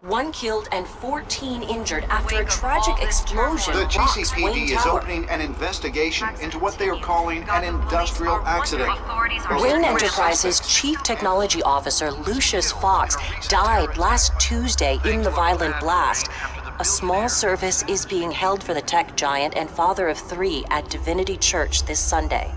1 killed and 14 injured after a tragic explosion The rocks Wayne GCPD is Tower. opening an investigation into what they are calling an industrial accident. Wayne Enterprises' Chief Technology Officer Lucius Fox died last Tuesday in the violent blast. A small service is being held for the tech giant and father of 3 at Divinity Church this Sunday.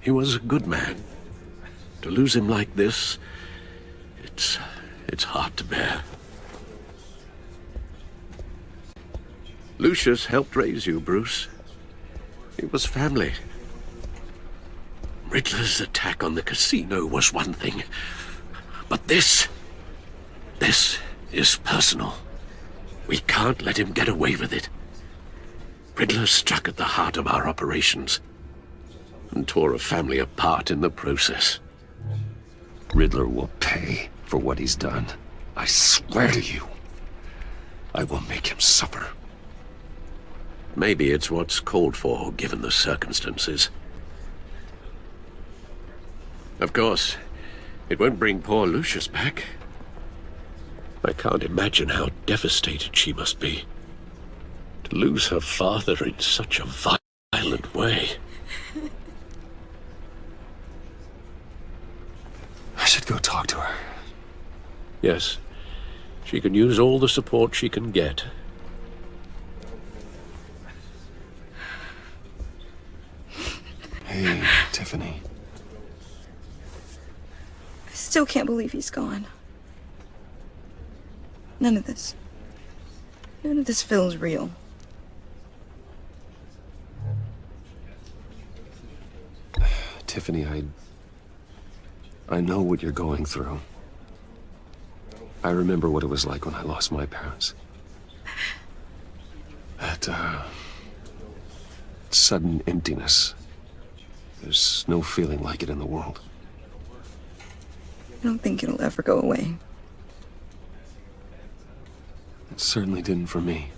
He was a good man. To lose him like this, it's hard to bear. Lucius helped raise you, Bruce. It was family. Riddler's attack on the casino was one thing, but this is personal. We can't let him get away with it. Riddler struck at the heart of our operations and tore a family apart in the process. Riddler will pay for what he's done. I swear to you, I will make him suffer. Maybe it's what's called for, given the circumstances. Of course, it won't bring poor Lucius back. I can't imagine how devastated she must be. To lose her father in such a violent way. I should go talk to her. Yes, she can use all the support she can get. Hey, Tiffany. I still can't believe he's gone. None of this feels real. Tiffany, I know what you're going through. I remember what it was like when I lost my parents. That, sudden emptiness. There's no feeling like it in the world. I don't think it'll ever go away. It certainly didn't for me.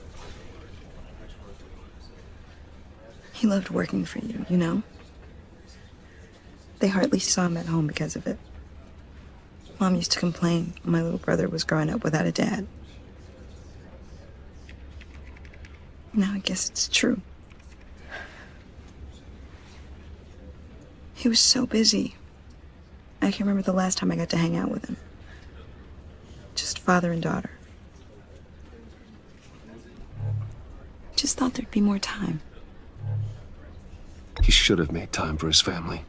He loved working for you, you know? They hardly saw him at home because of it. Mom used to complain my little brother was growing up without a dad. Now I guess it's true. He was so busy. I can remember the last time I got to hang out with him. Just father and daughter. Just thought there'd be more time. He should have made time for his family.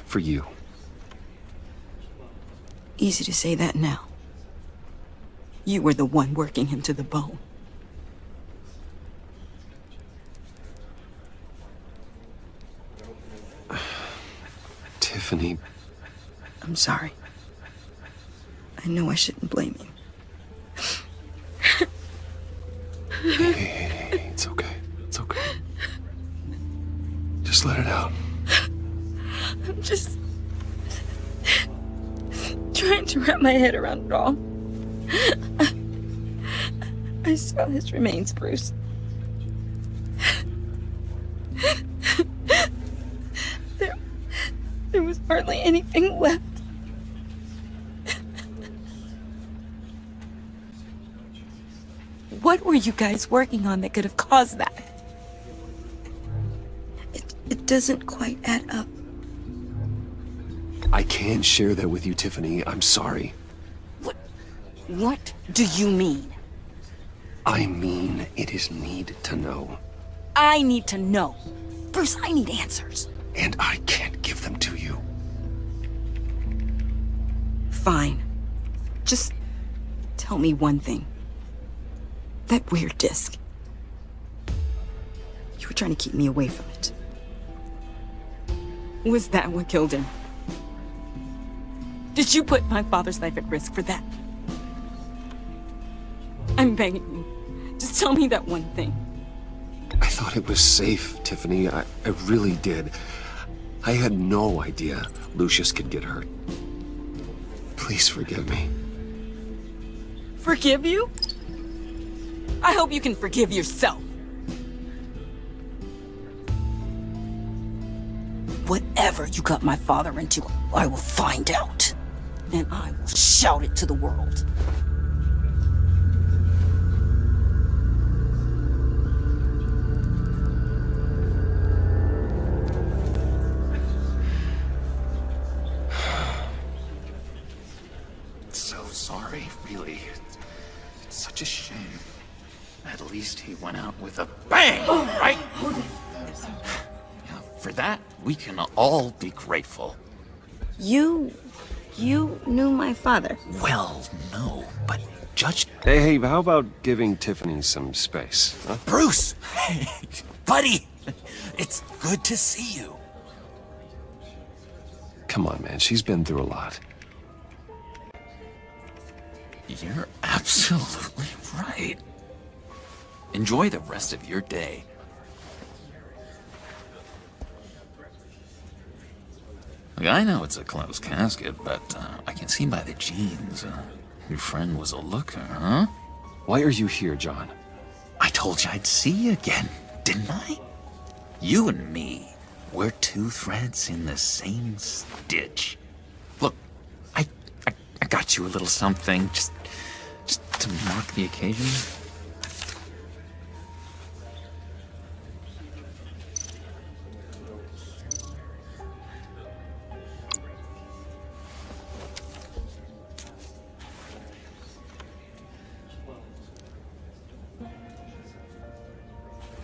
For you. Easy to say that now. You were the one working him to the bone. Tiffany. I'm sorry. I know I shouldn't blame you. Hey, it's okay. It's okay. Just let it out. I'm just trying to wrap my head around it all. I saw his remains, Bruce. There was hardly anything left. What were you guys working on that could have caused that? It doesn't quite add up. I can't share that with you, Tiffany. I'm sorry. What do you mean? I mean, it is need to know. I need to know. Bruce, I need answers. And I can't give them to you. Fine. Just tell me one thing. That weird disc. You were trying to keep me away from it. Was that what killed him? Did you put my father's life at risk for that? I'm begging you. Just tell me that one thing. I thought it was safe, Tiffany. I really did. I had no idea Lucius could get hurt. Please forgive me. Forgive you? I hope you can forgive yourself. Whatever you got my father into, I will find out. And I will shout it to the world. So sorry, really. It's such a shame. At least he went out with a bang, right? Yeah, for that, we can all be grateful. You knew my father. Well, no, but Judge... Hey, how about giving Tiffany some space, huh? Bruce! Buddy! It's good to see you. Come on, man, she's been through a lot. You're absolutely right. Enjoy the rest of your day. Look, I know it's a closed casket, but I can see by the jeans, your friend was a looker, huh? Why are you here, John? I told you I'd see you again, didn't I? You and me, we're two threads in the same stitch. Look, I got you a little something, just to mark the occasion.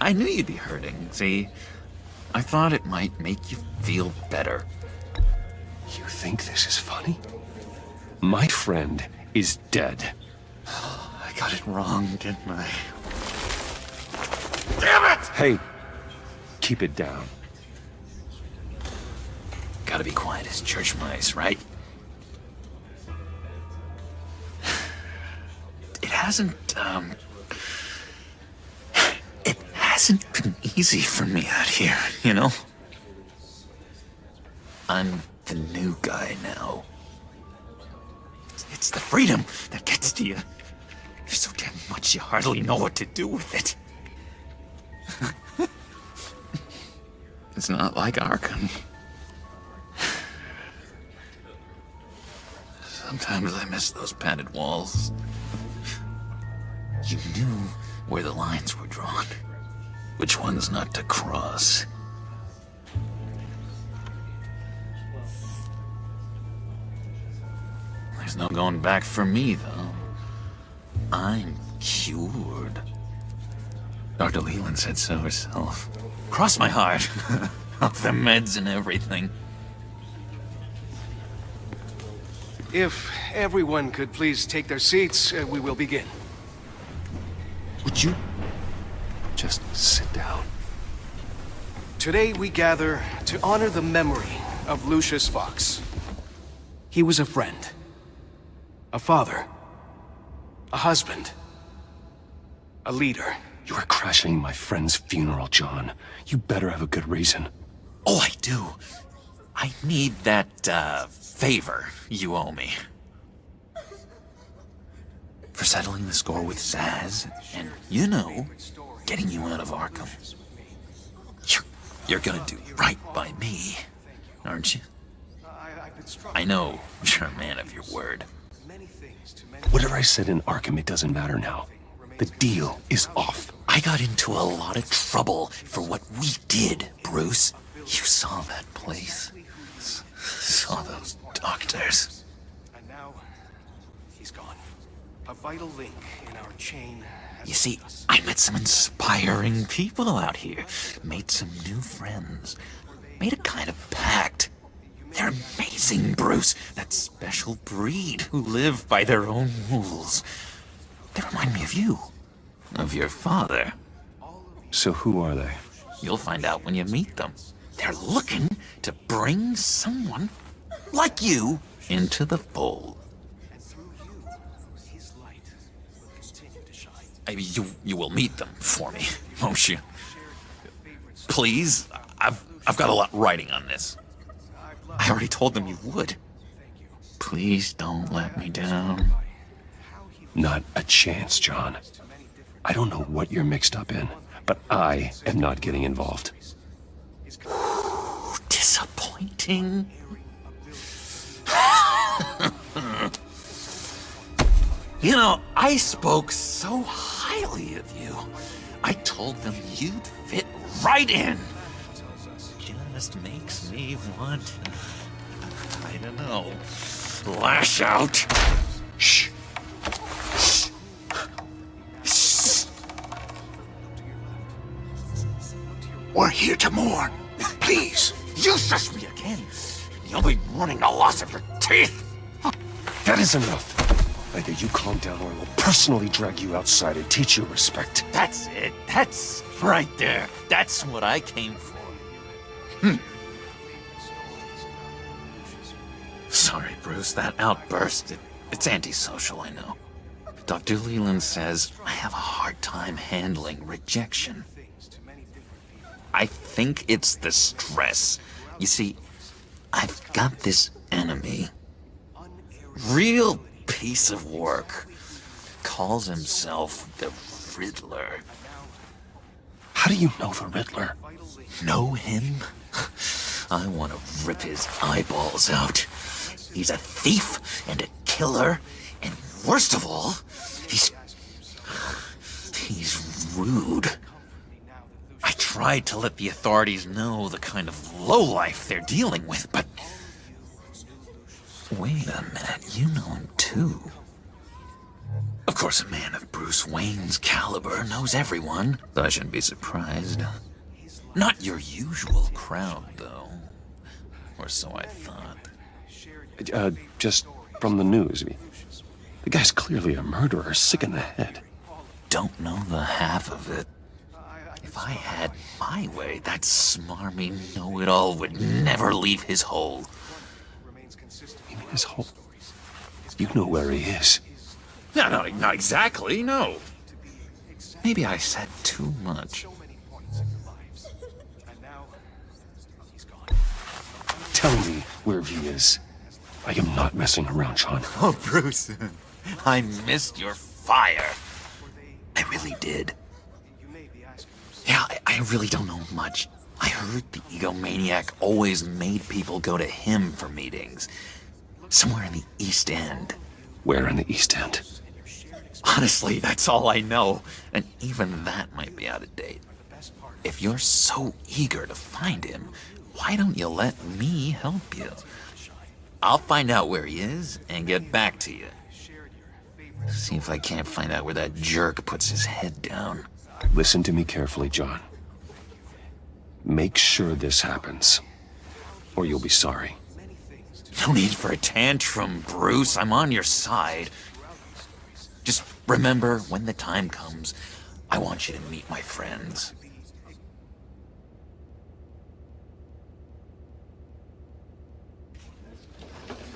I knew you'd be hurting, see? I thought it might make you feel better. You think this is funny? My friend is dead. I got it wrong, didn't I? Damn it! Hey, keep it down. Gotta be quiet as church mice, right? It hasn't been easy for me out here, you know? I'm the new guy now. It's the freedom that gets to you. There's so damn much you hardly know what to do with it. It's not like Arkham. Sometimes I miss those padded walls. You knew where the lines were drawn. Which ones not to cross. There's no going back for me, though. I'm cured. Dr. Leland said so herself. Cross my heart. Off the meds and everything. If everyone could please take their seats, we will begin. Would you? Just sit down. Today we gather to honor the memory of Lucius Fox. He was a friend, a father, a husband, a leader. You are crashing my friend's funeral, John. You better have a good reason. Oh, I do. I need that, favor you owe me. For settling the score with Zaz, and, you know, getting you out of Arkham. You're gonna do right by me, aren't you? I know you're a man of your word. Whatever I said in Arkham, it doesn't matter now. The deal is off. I got into a lot of trouble for what we did, Bruce. You saw that place. Saw those doctors. And now, he's gone. A vital link in our chain. You see, I met some inspiring people out here. Made some new friends. Made a kind of pact. They're amazing, Bruce. That special breed who live by their own rules. They remind me of you. Of your father. So who are they? You'll find out when you meet them. They're looking to bring someone like you into the fold. You will meet them for me, won't you? Please, I've got a lot riding on this. I already told them you would. Please don't let me down. Not a chance, John. I don't know what you're mixed up in, but I am not getting involved. Disappointing. You know, I spoke so highly of you. I told them you'd fit right in. Just makes me want to, I don't know, lash out. Shh. We're here to mourn. Please, you shush me again. You'll be mourning the loss of your teeth. That is enough. Either you calm down or I will personally drag you outside and teach you respect. That's it. That's right there. That's what I came for. Sorry, Bruce, that outburst, it's antisocial, I know. Dr. Leland says I have a hard time handling rejection. I think it's the stress. You see, I've got this enemy. Real piece of work. Calls himself the Riddler. How do you know the Riddler? Know him? I want to rip his eyeballs out. He's a thief and a killer, and worst of all, he's rude. I tried to let the authorities know the kind of lowlife they're dealing with, but... Wait a minute, you know him too. Of course, a man of Bruce Wayne's caliber knows everyone, so I shouldn't be surprised. Not your usual crowd, though. Or so I thought. Just from the news. The guy's clearly a murderer, sick in the head. Don't know the half of it. If I had my way, that smarmy know-it-all would never leave his hole. You mean his hole? You know where he is. No, not exactly, no. Maybe I said too much. Tell me where he is. I am not messing around, John. Oh, Bruce, I missed your fire. I really did. Yeah, I really don't know much. I heard the egomaniac always made people go to him for meetings. Somewhere in the East End. Where in the East End? Honestly, that's all I know. And even that might be out of date. If you're so eager to find him, why don't you let me help you? I'll find out where he is and get back to you. See if I can't find out where that jerk puts his head down. Listen to me carefully, John. Make sure this happens, or you'll be sorry. No need for a tantrum, Bruce. I'm on your side. Just remember, when the time comes, I want you to meet my friends.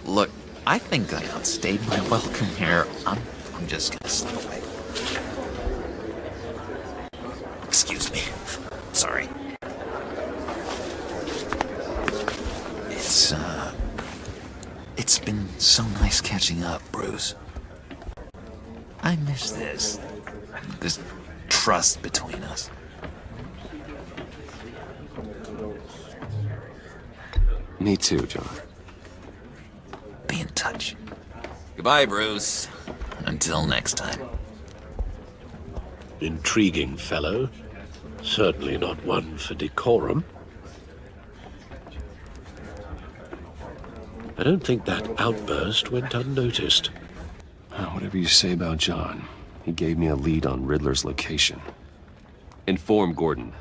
Look, I think I outstayed my welcome here. I'm just gonna slip away. Excuse me. Sorry. It's been so nice catching up, Bruce. I miss this trust between us. Me too, John. Be in touch. Goodbye, Bruce. Until next time. Intriguing fellow. Certainly not one for decorum. I don't think that outburst went unnoticed. Whatever you say about John, he gave me a lead on Riddler's location. Inform Gordon.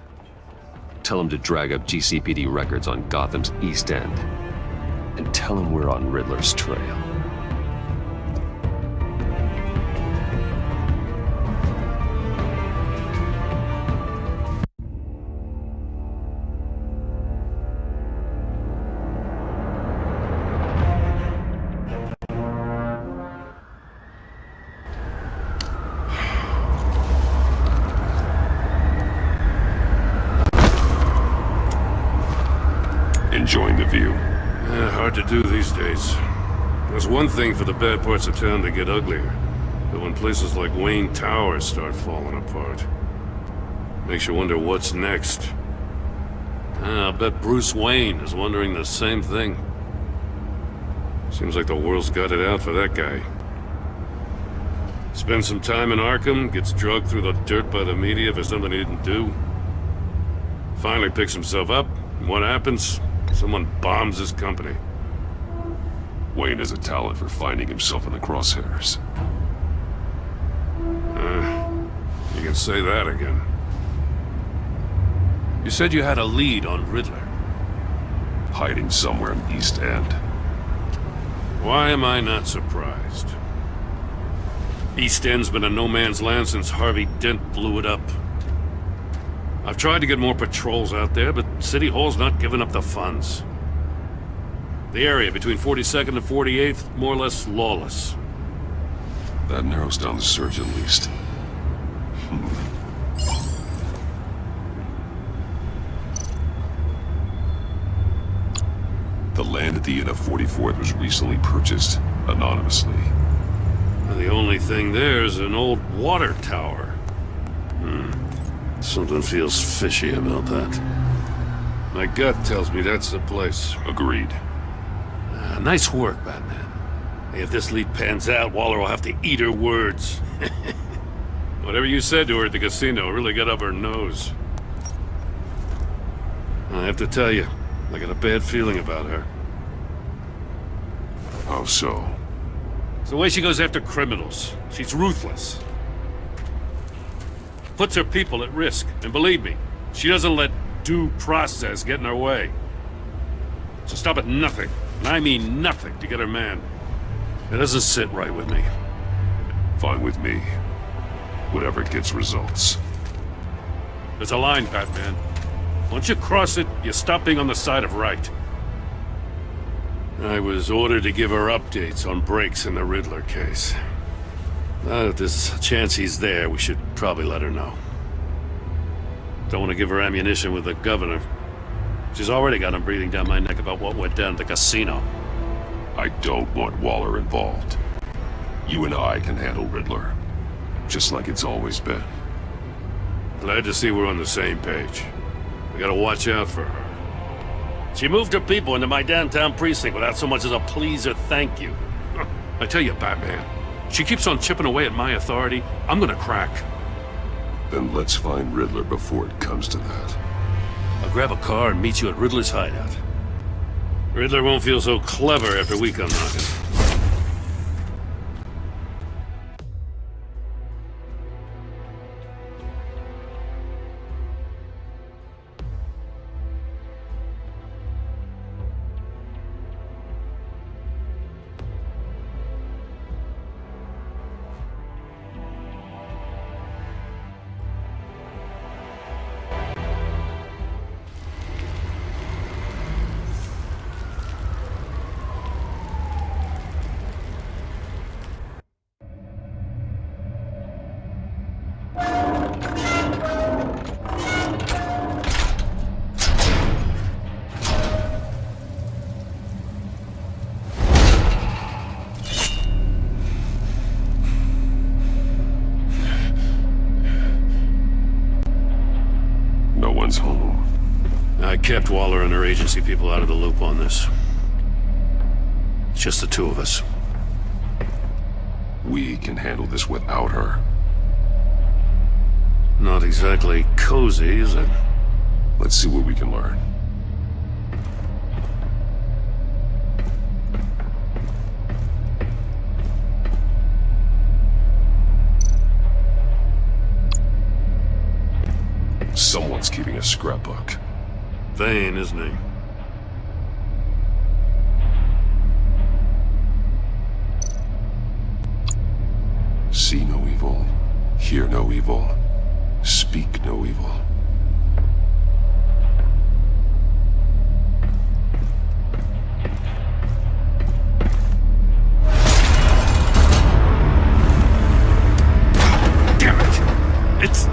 Tell him to drag up GCPD records on Gotham's East End. And tell him we're on Riddler's trail. Enjoying the view. Hard to do these days. There's one thing for the bad parts of town to get uglier, but when places like Wayne Towers start falling apart, makes you wonder what's next. I'll bet Bruce Wayne is wondering the same thing. Seems like the world's got it out for that guy. Spends some time in Arkham, gets drugged through the dirt by the media for something he didn't do. Finally picks himself up, and what happens? Someone bombs his company. Wayne has a talent for finding himself in the crosshairs. You can say that again. You said you had a lead on Riddler. Hiding somewhere in East End. Why am I not surprised? East End's been a no-man's land since Harvey Dent blew it up. I've tried to get more patrols out there, but City Hall's not giving up the funds. The area between 42nd and 48th, more or less lawless. That narrows down the search at least. The land at the end of 44th was recently purchased, anonymously. The only thing there is an old water tower. Something feels fishy about that. My gut tells me that's the place. Agreed. Nice work, Batman. If this lead pans out, Waller will have to eat her words. Whatever you said to her at the casino really got up her nose. I have to tell you, I got a bad feeling about her. How so? It's the way she goes after criminals. She's ruthless. Puts her people at risk. And believe me, she doesn't let due process get in her way. So stop at nothing, and I mean nothing, to get her man. It doesn't sit right with me. Fine with me. Whatever gets results. There's a line, Batman. Once you cross it, you stop being on the side of right. I was ordered to give her updates on breaks in the Riddler case. If there's a chance he's there, we should probably let her know. Don't want to give her ammunition with the governor. She's already got him breathing down my neck about what went down at the casino. I don't want Waller involved. You and I can handle Riddler. Just like it's always been. Glad to see we're on the same page. We gotta watch out for her. She moved her people into my downtown precinct without so much as a please or thank you. I tell you, Batman, she keeps on chipping away at my authority, I'm gonna crack. Then let's find Riddler before it comes to that. I'll grab a car and meet you at Riddler's hideout. Riddler won't feel so clever after we come knocking. Home. I kept Waller and her agency people out of the loop on this. It's just the two of us. We can handle this without her. Not exactly cozy, is it? Let's see what we can learn. Someone's keeping a scrapbook. Vane, isn't he? See no evil, hear no evil, speak no evil. Damn it!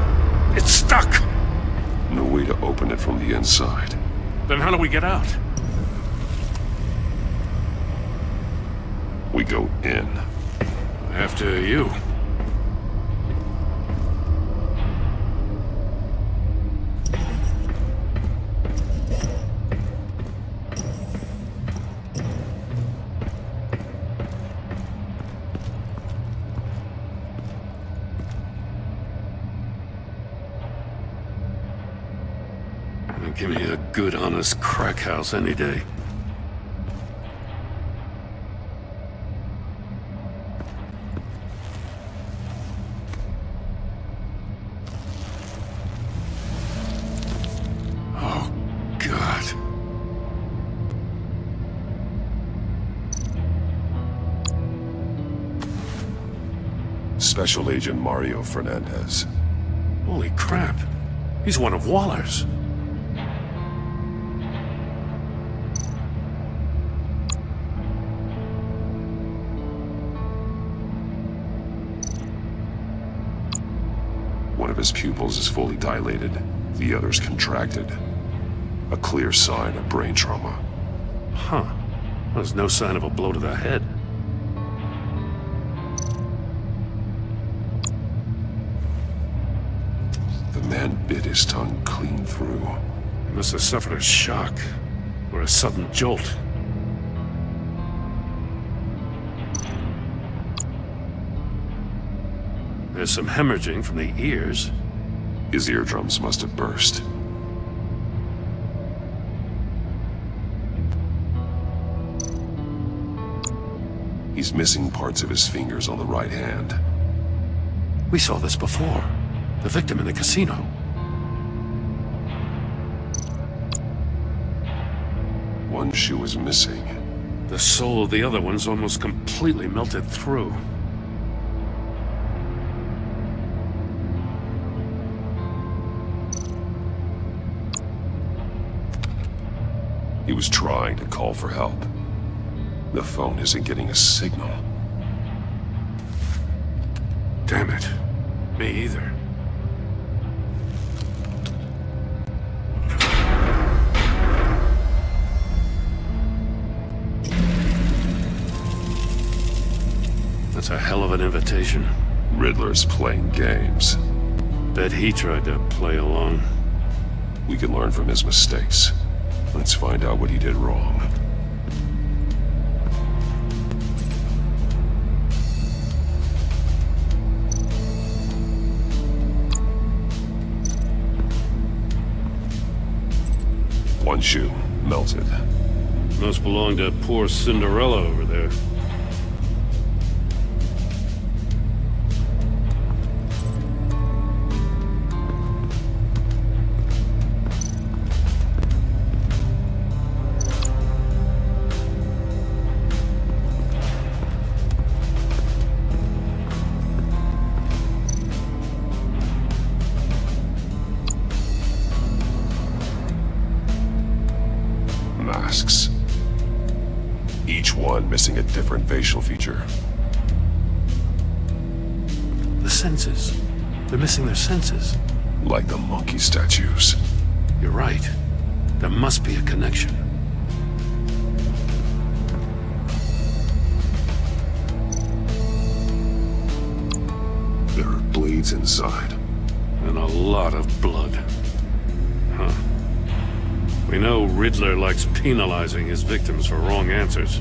It's stuck! No way to open it from the inside. Then how do we get out? We go in. After you. Give me a good, honest crack house any day. Oh, God. Special Agent Mario Fernandez. Holy crap. He's one of Waller's. One of his pupils is fully dilated, the other's contracted. A clear sign of brain trauma. Huh. There's no sign of a blow to the head. The man bit his tongue clean through. He must have suffered a shock, or a sudden jolt. There's some hemorrhaging from the ears. His eardrums must have burst. He's missing parts of his fingers on the right hand. We saw this before. The victim in the casino. One shoe is missing. The sole of the other one's almost completely melted through. He was trying to call for help. The phone isn't getting a signal. Damn it. Me either. That's a hell of an invitation. Riddler's playing games. Bet he tried to play along. We can learn from his mistakes. Let's find out what he did wrong. One shoe, melted. Must belong to poor Cinderella over there. Masks. Each one missing a different facial feature. The senses. They're missing their senses. Like the monkey statues. You're right. There must be a connection. There are blades inside. And a lot of blood. Huh. We know Riddler likes penalizing his victims for wrong answers.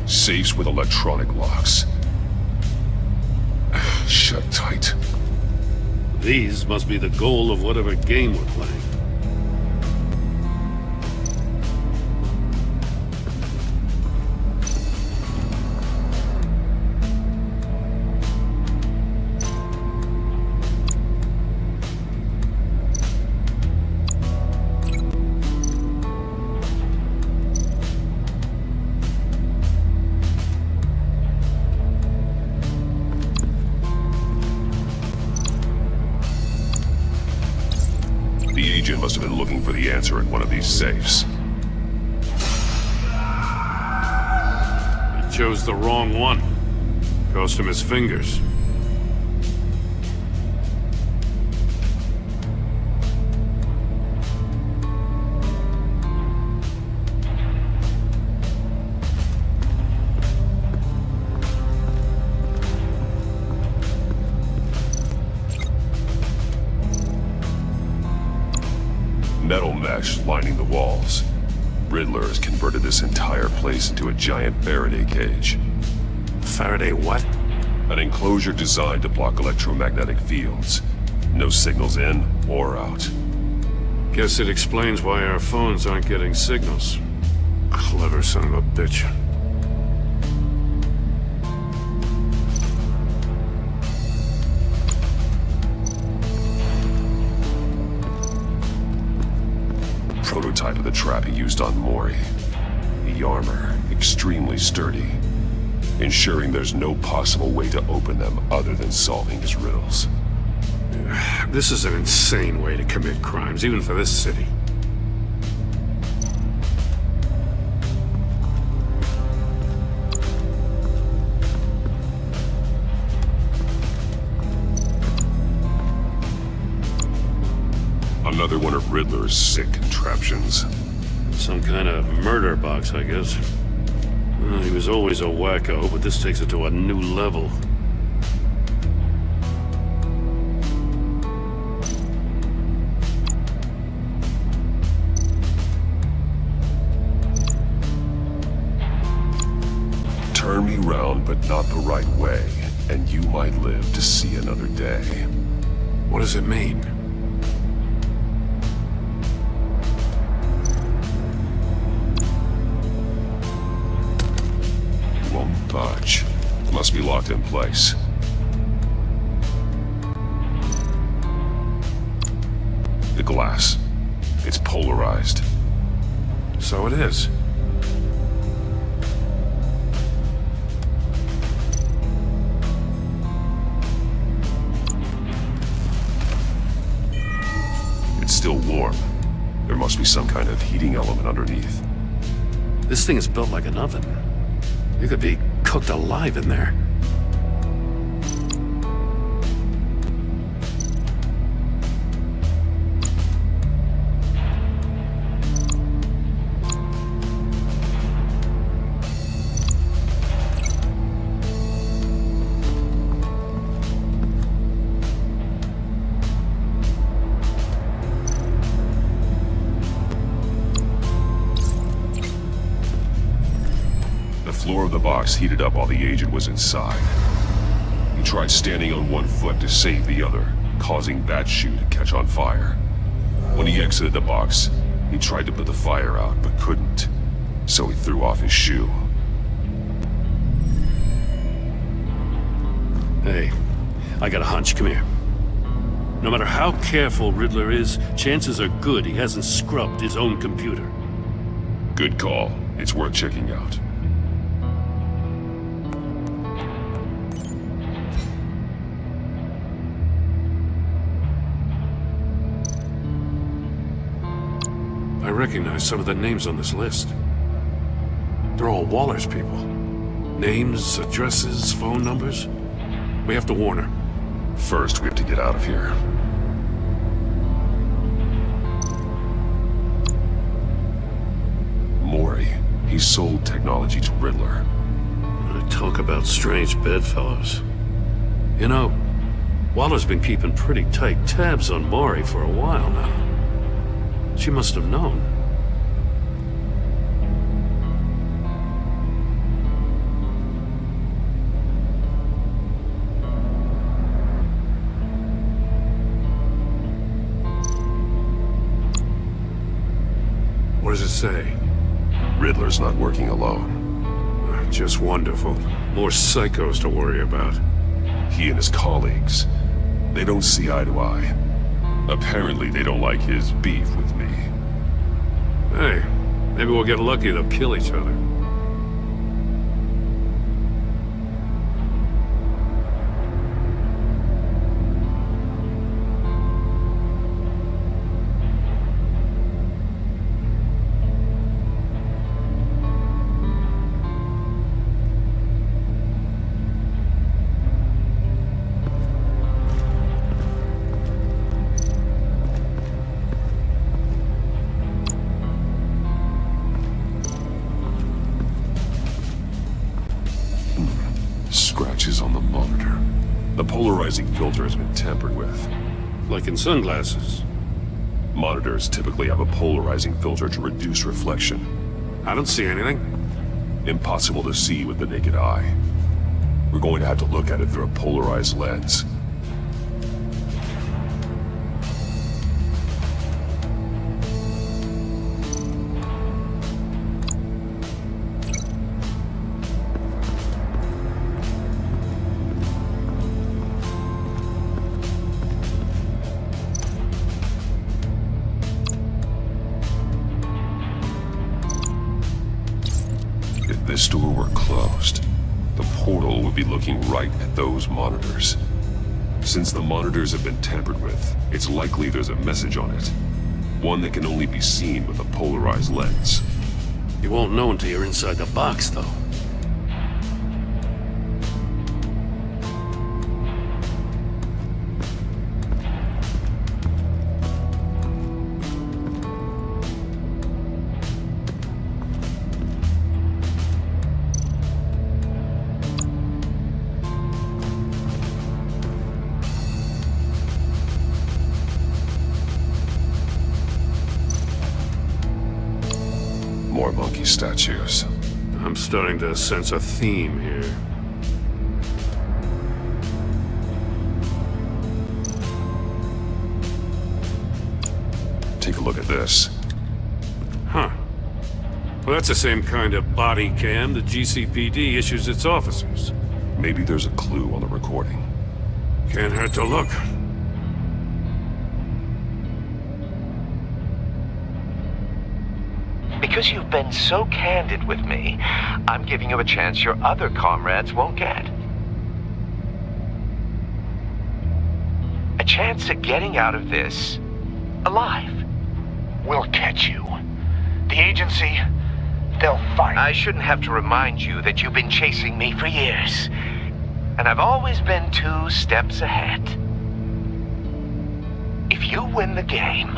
Safes with electronic locks. Shut tight. These must be the goal of whatever game we're playing. The agent must have been looking for the answer in one of these safes. He chose the wrong one. Cost him his fingers. Metal mesh lining the walls. Riddler has converted this entire place into a giant Faraday cage. Faraday what? An enclosure designed to block electromagnetic fields. No signals in or out. Guess it explains why our phones aren't getting signals. Clever son of a bitch. Prototype of the trap he used on Mori. The armor, extremely sturdy, ensuring there's no possible way to open them other than solving his riddles. This is an insane way to commit crimes, even for this city. Another one of Riddler's sick contraptions. Some kind of murder box, I guess. Well, he was always a wacko, but this takes it to a new level. Turn me round, but not the right way, and you might live to see another day. What does it mean? Won't budge. Must be locked in place. The glass. It's polarized. So it is. It's still warm. There must be some kind of heating element underneath. This thing is built like an oven. You could be cooked alive in there. The floor of the box heated up while the agent was inside. He tried standing on one foot to save the other, causing that shoe to catch on fire. When he exited the box, he tried to put the fire out, but couldn't. So he threw off his shoe. Hey, I got a hunch. Come here. No matter how careful Riddler is, chances are good he hasn't scrubbed his own computer. Good call. It's worth checking out. I recognize some of the names on this list. They're all Waller's people. Names, addresses, phone numbers. We have to warn her. First, we have to get out of here. Mori. He sold technology to Riddler. Talk about strange bedfellows. You know, Waller's been keeping pretty tight tabs on Mori for a while now. She must have known. What does it say? Riddler's not working alone. Just wonderful. More psychos to worry about. He and his colleagues, they don't see eye to eye. Apparently they don't like his beef with me. Hey, maybe we'll get lucky they'll kill each other. Scratches on the monitor. The polarizing filter has been tampered with. Like in sunglasses. Monitors typically have a polarizing filter to reduce reflection. I don't see anything. Impossible to see with the naked eye. We're going to have to look at it through a polarized lens. If this door were closed, the portal would be looking right at those monitors. Since the monitors have been tampered with, it's likely there's a message on it. One that can only be seen with a polarized lens. You won't know until you're inside the box, though. More monkey statues. I'm starting to sense a theme here. Take a look at this. Huh. Well, that's the same kind of body cam the GCPD issues its officers. Maybe there's a clue on the recording. Can't hurt to look. Because you've been so candid with me, I'm giving you a chance your other comrades won't get. A chance at getting out of this alive. We'll catch you. The agency, they'll find. I shouldn't have to remind you that you've been chasing me for years. And I've always been 2 steps ahead. If you win the game,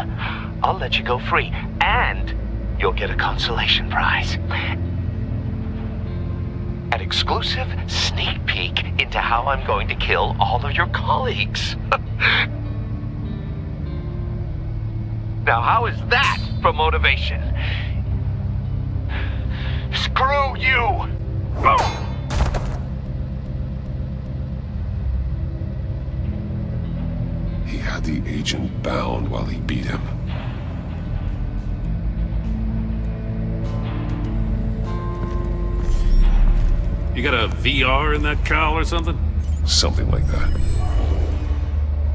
I'll let you go free. And you'll get a consolation prize. An exclusive sneak peek into how I'm going to kill all of your colleagues. Now, how is that for motivation? Screw you! He had the agent bound while he beat him. You got a VR in that cowl or something? Something like that.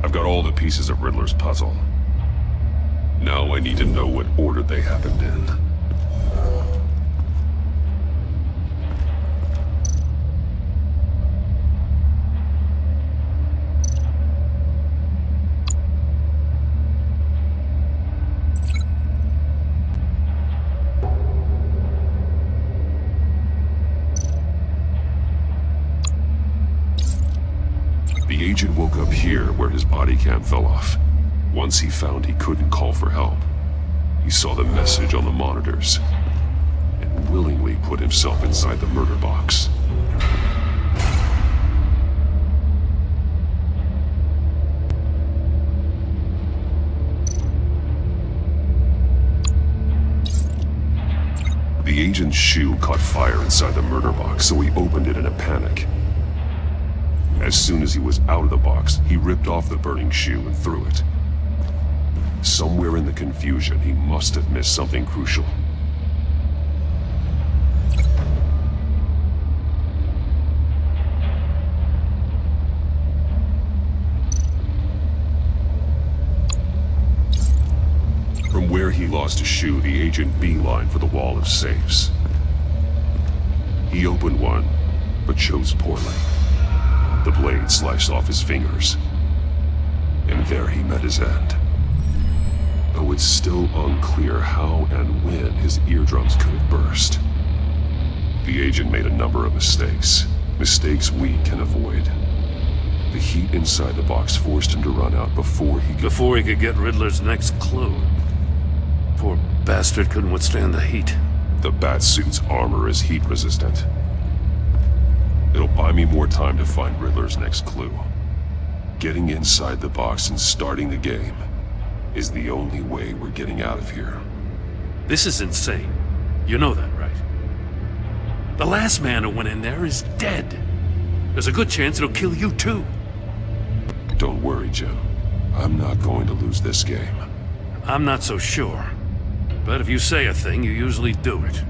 I've got all the pieces of Riddler's puzzle. Now I need to know what order they happened in. The agent woke up here where his body cam fell off. Once he found he couldn't call for help, he saw the message on the monitors and willingly put himself inside the murder box. The agent's shoe caught fire inside the murder box, so he opened it in a panic. As soon as he was out of the box, he ripped off the burning shoe and threw it. Somewhere in the confusion, he must have missed something crucial. From where he lost a shoe, the agent beelined for the wall of safes. He opened one, but chose poorly. The blade sliced off his fingers, and there he met his end. Though it's still unclear how and when his eardrums could have burst. The agent made a number of mistakes. Mistakes we can avoid. The heat inside the box forced him to run out before he could get Riddler's next clue. Poor bastard couldn't withstand the heat. The Batsuit's armor is heat resistant. It'll buy me more time to find Riddler's next clue. Getting inside the box and starting the game is the only way we're getting out of here. This is insane. You know that, right? The last man who went in there is dead. There's a good chance it'll kill you too. Don't worry, Jim. I'm not going to lose this game. I'm not so sure. But if you say a thing, you usually do it.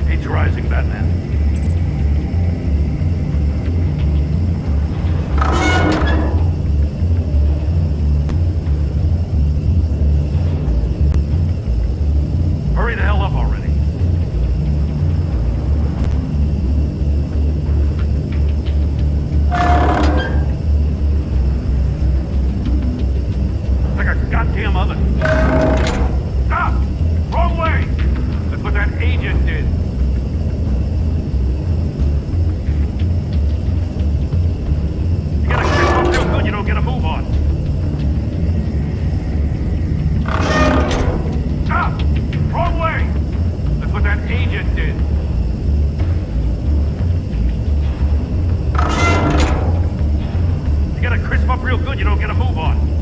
He's rising, Batman. Hurry the hell up already. Like a goddamn oven. Stop! Wrong way! That's what that agent did. You gotta kick up real good, you don't get a move on. Stop! Wrong way! That's what that agent did. You gotta crisp up real good, you don't get a move on.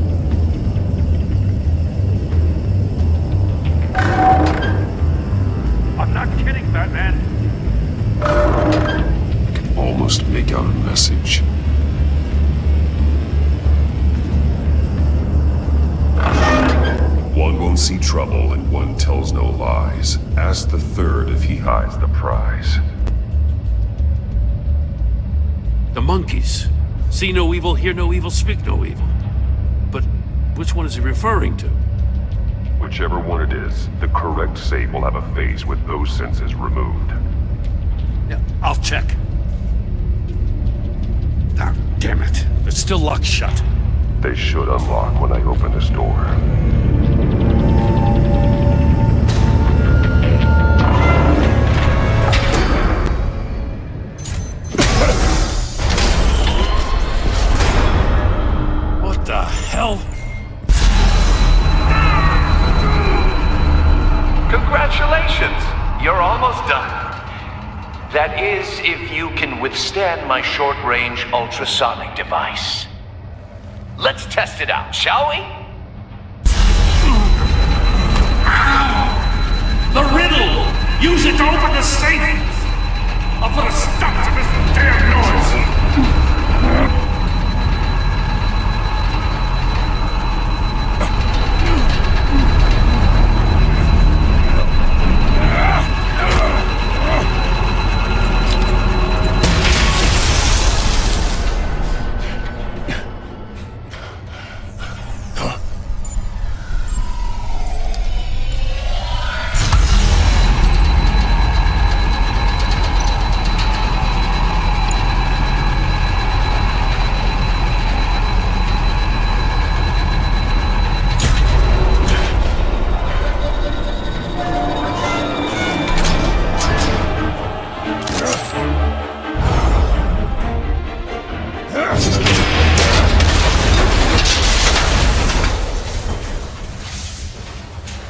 I'm not kidding, Batman. I can almost make out a message. One won't see trouble and one tells no lies. Ask the third if he hides the prize. The monkeys. See no evil, hear no evil, speak no evil. But which one is he referring to? Whichever one it is, the correct save will have a phase with those senses removed. Yeah, I'll check. Ah, damn it. It's still locked shut. They should unlock when I open this door. What the hell? Congratulations! You're almost done. That is, if you can withstand my short-range ultrasonic device. Let's test it out, shall we? The riddle! Use it to open the safe! I'll put a stop to this damn noise!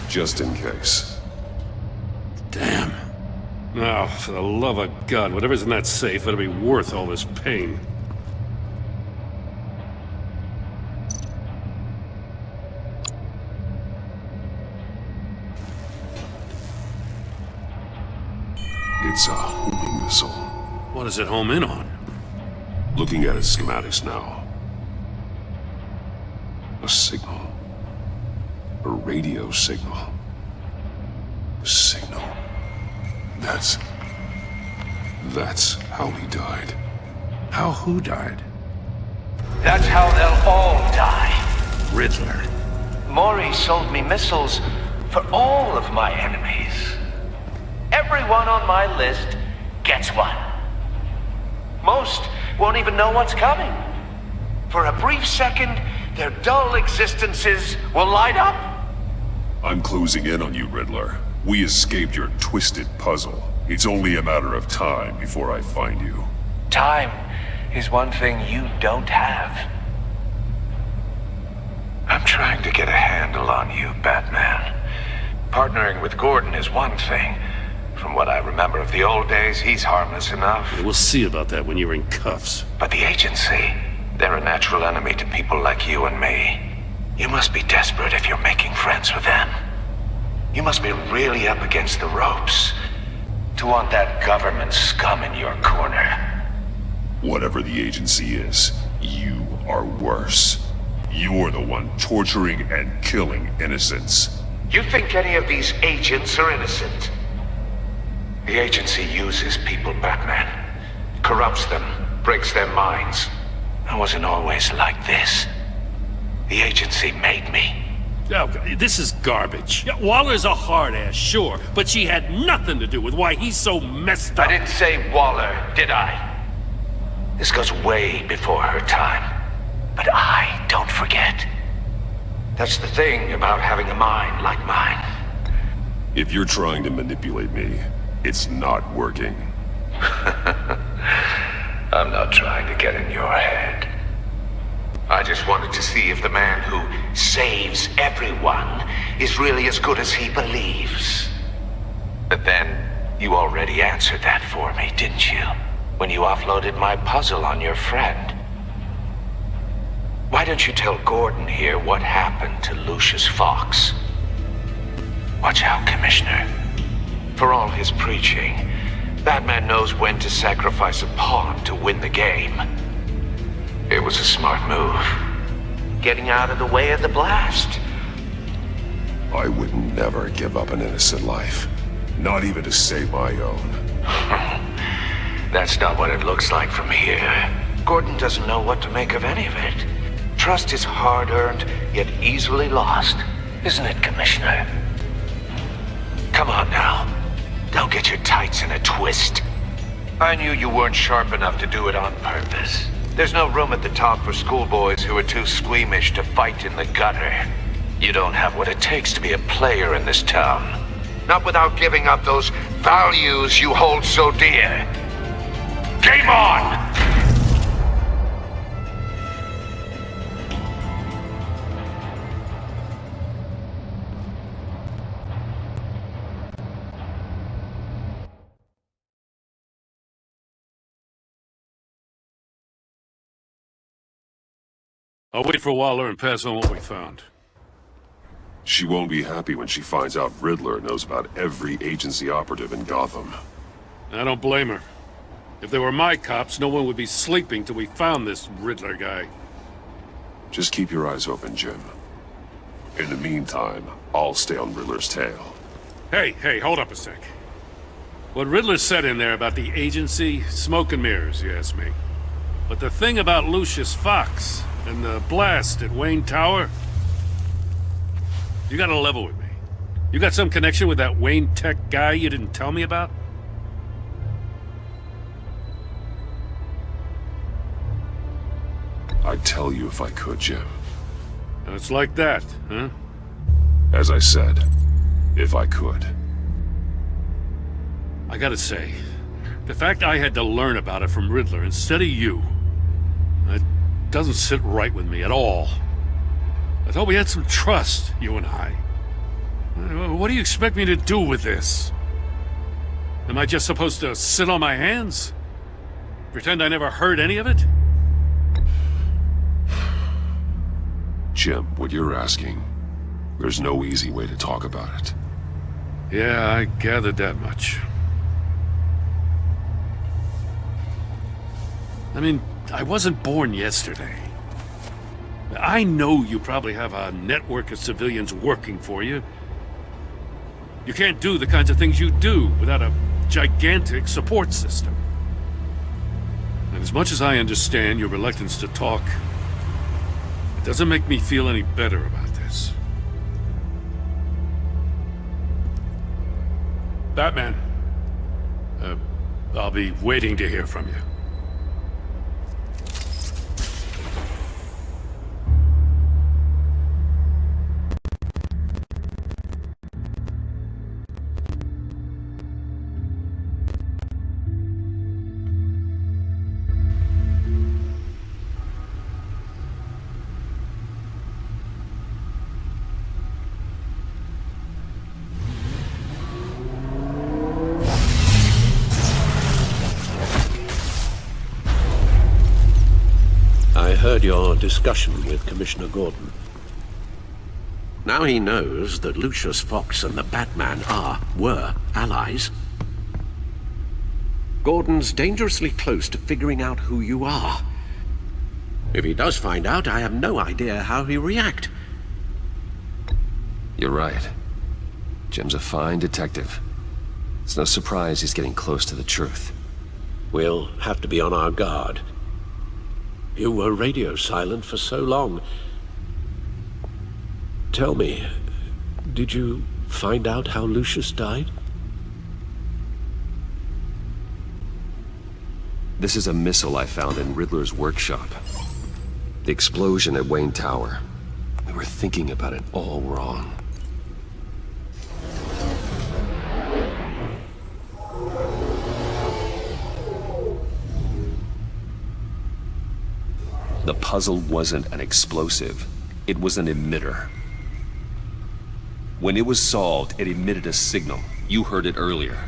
Just in case. Damn. Now, for the love of God, whatever's in that safe better be worth all this pain. It's a homing missile. What does it home in on? Looking at its schematics now. A signal. A radio signal. A signal. That's how he died. How who died? That's how they'll all die. Riddler. Maury sold me missiles for all of my enemies. Everyone on my list gets one. Most won't even know what's coming. For a brief second, their dull existences will light up. I'm closing in on you, Riddler. We escaped your twisted puzzle. It's only a matter of time before I find you. Time is one thing you don't have. I'm trying to get a handle on you, Batman. Partnering with Gordon is one thing. From what I remember of the old days, he's harmless enough. We'll see about that when you're in cuffs. But the agency, they're a natural enemy to people like you and me. You must be desperate if you're making friends with them. You must be really up against the ropes to want that government scum in your corner. Whatever the agency is, you are worse. You're the one torturing and killing innocents. You think any of these agents are innocent? The agency uses people, Batman. Corrupts them, breaks their minds. I wasn't always like this. The agency made me. Oh, this is garbage. Yeah, Waller's a hard-ass, sure, but she had nothing to do with why he's so messed up. I didn't say Waller, did I? This goes way before her time. But I don't forget. That's the thing about having a mind like mine. If you're trying to manipulate me, it's not working. I'm not trying to get in your head. I just wanted to see if the man who saves everyone is really as good as he believes. But then, you already answered that for me, didn't you? When you offloaded my puzzle on your friend. Why don't you tell Gordon here what happened to Lucius Fox? Watch out, Commissioner. For all his preaching, Batman knows when to sacrifice a pawn to win the game. It was a smart move. Getting out of the way of the blast. I would never give up an innocent life. Not even to save my own. That's not what it looks like from here. Gordon doesn't know what to make of any of it. Trust is hard-earned, yet easily lost. Isn't it, Commissioner? Come on now. Don't get your tights in a twist. I knew you weren't sharp enough to do it on purpose. There's no room at the top for schoolboys who are too squeamish to fight in the gutter. You don't have what it takes to be a player in this town. Not without giving up those values you hold so dear. Game on! I'll wait for Waller and pass on what we found. She won't be happy when she finds out Riddler knows about every agency operative in Gotham. I don't blame her. If they were my cops, no one would be sleeping till we found this Riddler guy. Just keep your eyes open, Jim. In the meantime, I'll stay on Riddler's tail. Hey, hold up a sec. What Riddler said in there about the agency, smoke and mirrors, you ask me. But the thing about Lucius Fox and the blast at Wayne Tower, you gotta level with me. You got some connection with that Wayne Tech guy you didn't tell me about? I'd tell you if I could, Jim. And it's like that, huh? As I said, if I could. I gotta say, the fact I had to learn about it from Riddler instead of you, it doesn't sit right with me at all. I thought we had some trust, you and I. What do you expect me to do with this? Am I just supposed to sit on my hands? Pretend I never heard any of it? Jim, what you're asking, there's no easy way to talk about it. Yeah, I gathered that much. I mean, I wasn't born yesterday. I know you probably have a network of civilians working for you. You can't do the kinds of things you do without a gigantic support system. And as much as I understand your reluctance to talk, it doesn't make me feel any better about this. Batman, I'll be waiting to hear from you. your discussion with Commissioner Gordon. Now he knows that Lucius Fox and the Batman were allies. Gordon's dangerously close to figuring out who you are. If he does find out, I have no idea how he'll react. You're right. Jim's a fine detective. It's no surprise he's getting close to the truth. We'll have to be on our guard. You were radio silent for so long. Tell me, did you find out how Lucius died? This is a missile I found in Riddler's workshop. The explosion at Wayne Tower. We were thinking about it all wrong. The puzzle wasn't an explosive. It was an emitter. When it was solved, it emitted a signal. You heard it earlier.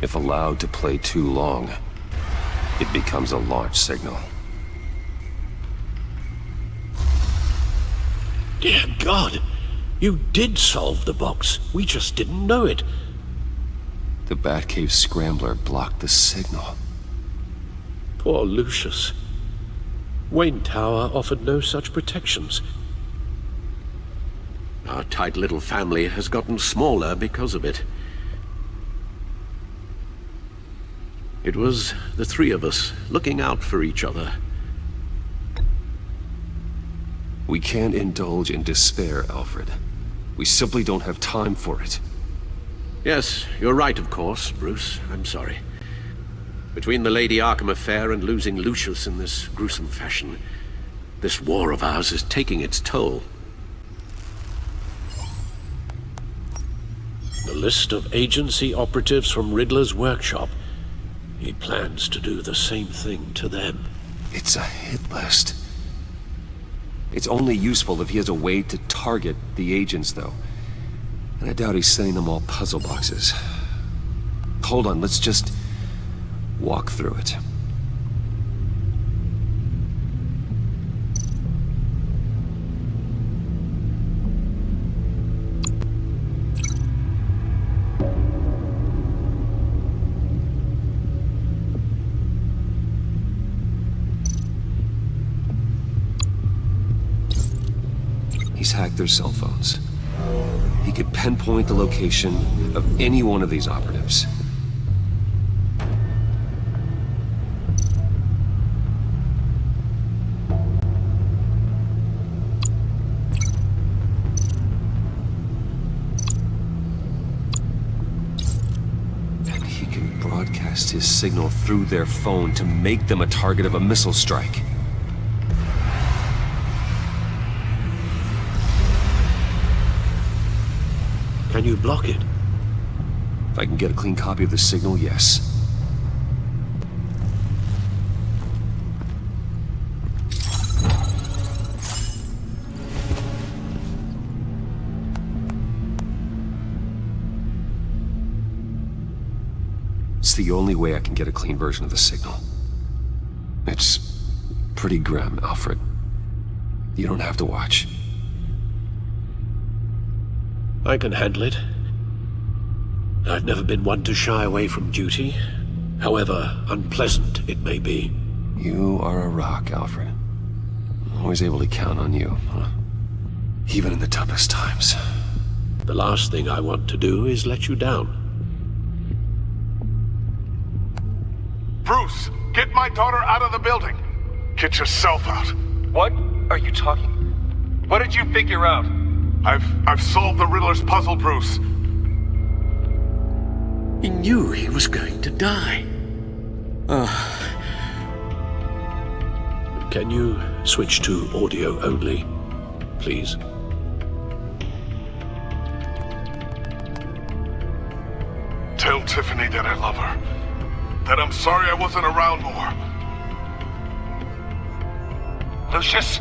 If allowed to play too long, it becomes a launch signal. Dear God, you did solve the box. We just didn't know it. The Batcave scrambler blocked the signal. Poor Lucius. Wayne Tower offered no such protections. Our tight little family has gotten smaller because of it. It was the three of us looking out for each other. We can't indulge in despair, Alfred. We simply don't have time for it. Yes, you're right, of course, Bruce. I'm sorry. Between the Lady Arkham affair and losing Lucius in this gruesome fashion, this war of ours is taking its toll. The list of agency operatives from Riddler's workshop. He plans to do the same thing to them. It's a hit list. It's only useful if he has a way to target the agents, though. And I doubt he's sending them all puzzle boxes. Hold on, let's just walk through it. He's hacked their cell phones. He could pinpoint the location of any one of these operatives. And he can broadcast his signal through their phone to make them a target of a missile strike. Can you block it? If I can get a clean copy of the signal, yes. It's the only way I can get a clean version of the signal. It's pretty grim, Alfred. You don't have to watch. I can handle it. I've never been one to shy away from duty, however unpleasant it may be. You are a rock, Alfred. I'm always able to count on you, huh? Even in the toughest times. The last thing I want to do is let you down. Bruce, get my daughter out of the building. Get yourself out. What are you talking? What did you figure out? I've solved the Riddler's puzzle, Bruce. He knew he was going to die. Can you switch to audio only, please? Tell Tiffany that I love her. That I'm sorry I wasn't around more. Lucius?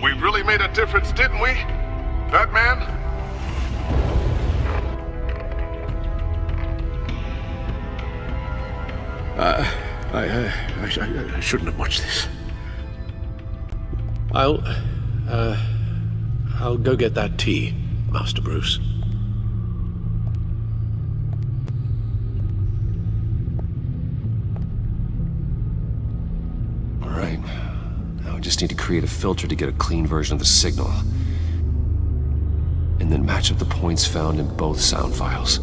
We really made a difference, didn't we? Batman? I I shouldn't have watched this. I'll go get that tea, Master Bruce. All right. Now I just need to create a filter to get a clean version of the signal. And then match up the points found in both sound files.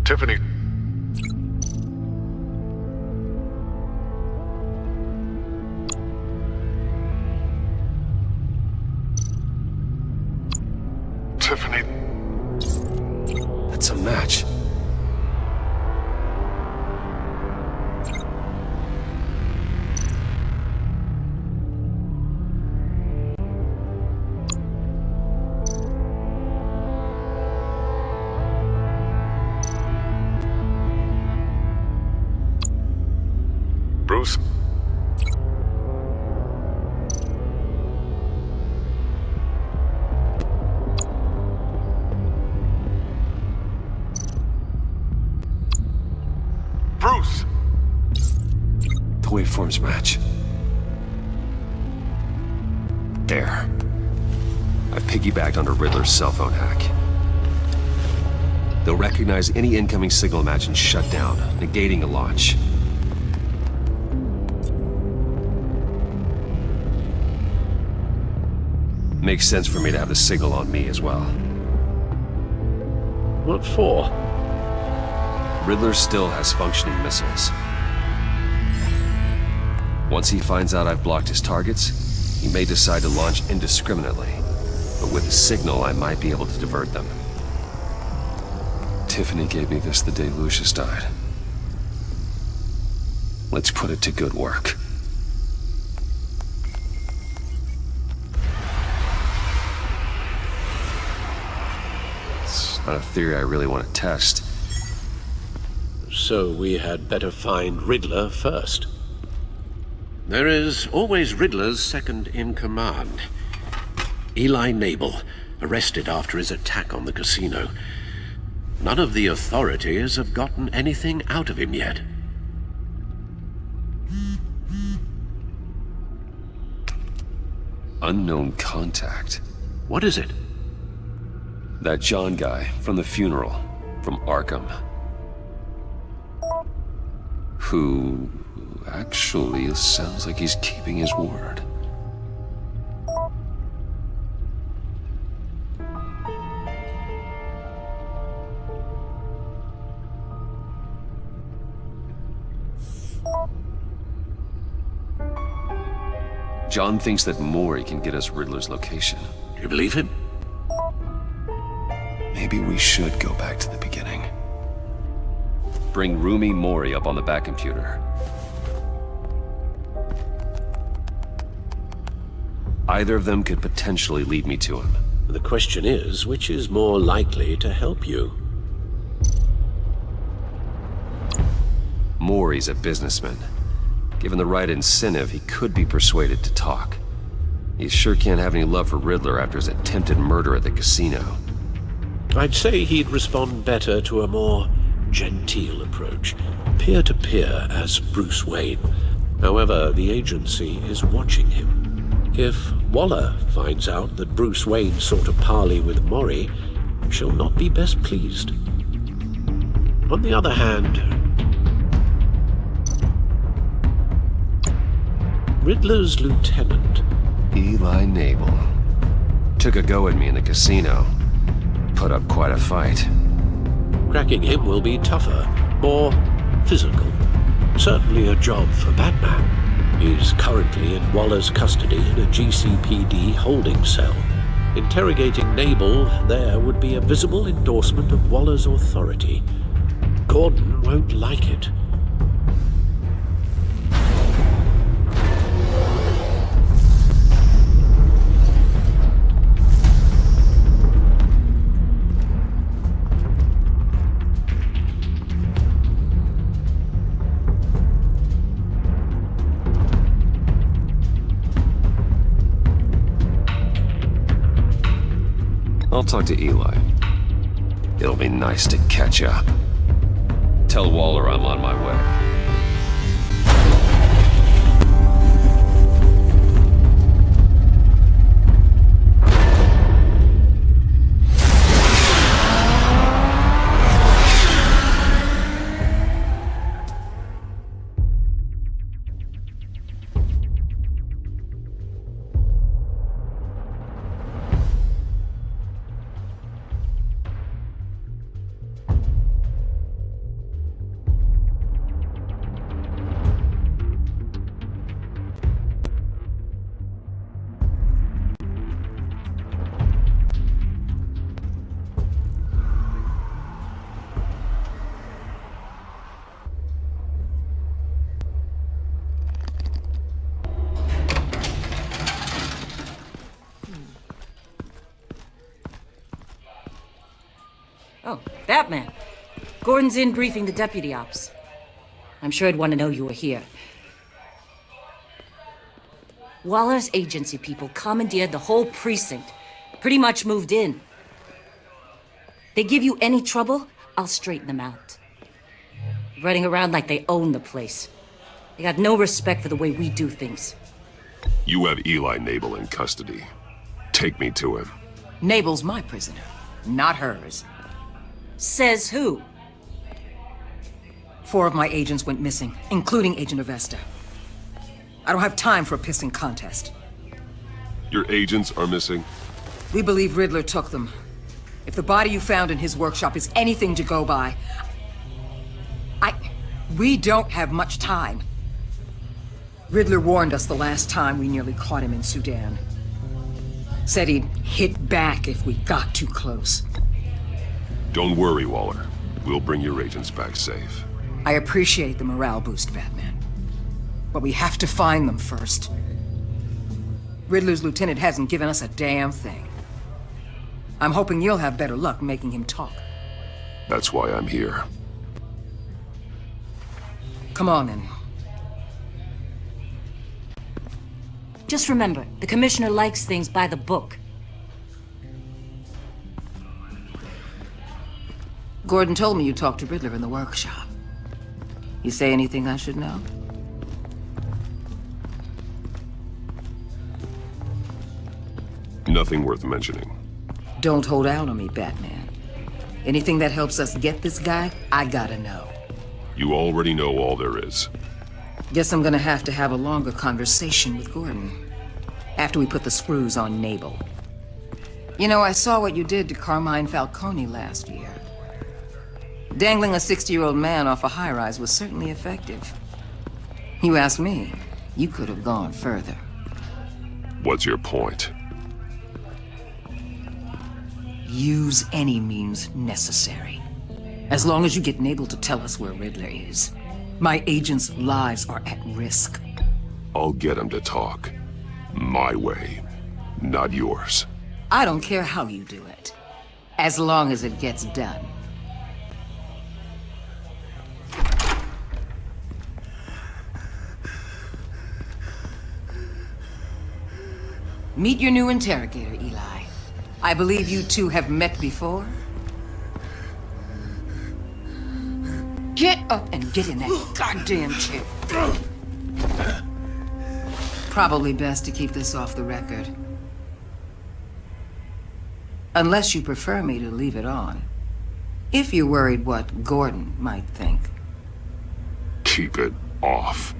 Tiffany. Tiffany. That's a match. Bruce. Bruce! The waveforms match. There. I've piggybacked onto Riddler's cell phone hack. They'll recognize any incoming signal match and shut down, negating a launch. Makes sense for me to have the signal on me as well. What for? Riddler still has functioning missiles. Once he finds out I've blocked his targets, he may decide to launch indiscriminately. But with the signal, I might be able to divert them. Tiffany gave me this the day Lucius died. Let's put it to good work. It's not a theory I really want to test. So we had better find Riddler first. There is always Riddler's second in command. Eli Nabel, arrested after his attack on the casino. None of the authorities have gotten anything out of him yet. Unknown contact. What is it? That John guy from the funeral, from Arkham. Who actually sounds like he's keeping his word. John thinks that Maury can get us Riddler's location. Do you believe him? Maybe we should go back to the beginning. Bring Rumi Maury up on the back computer. Either of them could potentially lead me to him. The question is, which is more likely to help you? Maury's a businessman. Given the right incentive, he could be persuaded to talk. He sure can't have any love for Riddler after his attempted murder at the casino. I'd say he'd respond better to a more genteel approach, peer-to-peer as Bruce Wayne. However, the agency is watching him. If Waller finds out that Bruce Wayne sought a parley with Maury, she'll not be best pleased. On the other hand, Riddler's lieutenant, Eli Nabel, took a go at me in the casino. Put up quite a fight. Cracking him will be tougher, more physical. Certainly a job for Batman. He's currently in Waller's custody in a GCPD holding cell. Interrogating Nabel there would be a visible endorsement of Waller's authority. Gordon won't like it. I'll talk to Eli. It'll be nice to catch up. Tell Waller I'm on my way. Oh, Batman. Gordon's in briefing the deputy ops. I'm sure I'd want to know you were here. Waller's agency people commandeered the whole precinct. Pretty much moved in. They give you any trouble, I'll straighten them out. Running around like they own the place. They got no respect for the way we do things. You have Eli Nabel in custody. Take me to him. Nabel's my prisoner, not hers. Says who? 4 of my agents went missing, including Agent Avesta. I don't have time for a pissing contest. Your agents are missing? We believe Riddler took them. If the body you found in his workshop is anything to go by, we don't have much time. Riddler warned us the last time we nearly caught him in Sudan. Said he'd hit back if we got too close. Don't worry, Waller. We'll bring your agents back safe. I appreciate the morale boost, Batman. But we have to find them first. Riddler's lieutenant hasn't given us a damn thing. I'm hoping you'll have better luck making him talk. That's why I'm here. Come on, then. Just remember, the Commissioner likes things by the book. Gordon told me you talked to Riddler in the workshop. You say anything I should know? Nothing worth mentioning. Don't hold out on me, Batman. Anything that helps us get this guy, I gotta know. You already know all there is. Guess I'm gonna have to have a longer conversation with Gordon. After we put the screws on Nabel. You know, I saw what you did to Carmine Falcone last year. Dangling a 60-year-old man off a high-rise was certainly effective. You ask me, you could have gone further. What's your point? Use any means necessary. As long as you get Nabel to tell us where Riddler is. My agents' lives are at risk. I'll get him to talk. My way, not yours. I don't care how you do it. As long as it gets done. Meet your new interrogator, Eli. I believe you two have met before. Get up and get in that goddamn chair. Probably best to keep this off the record. Unless you prefer me to leave it on. If you're worried what Gordon might think. Keep it off.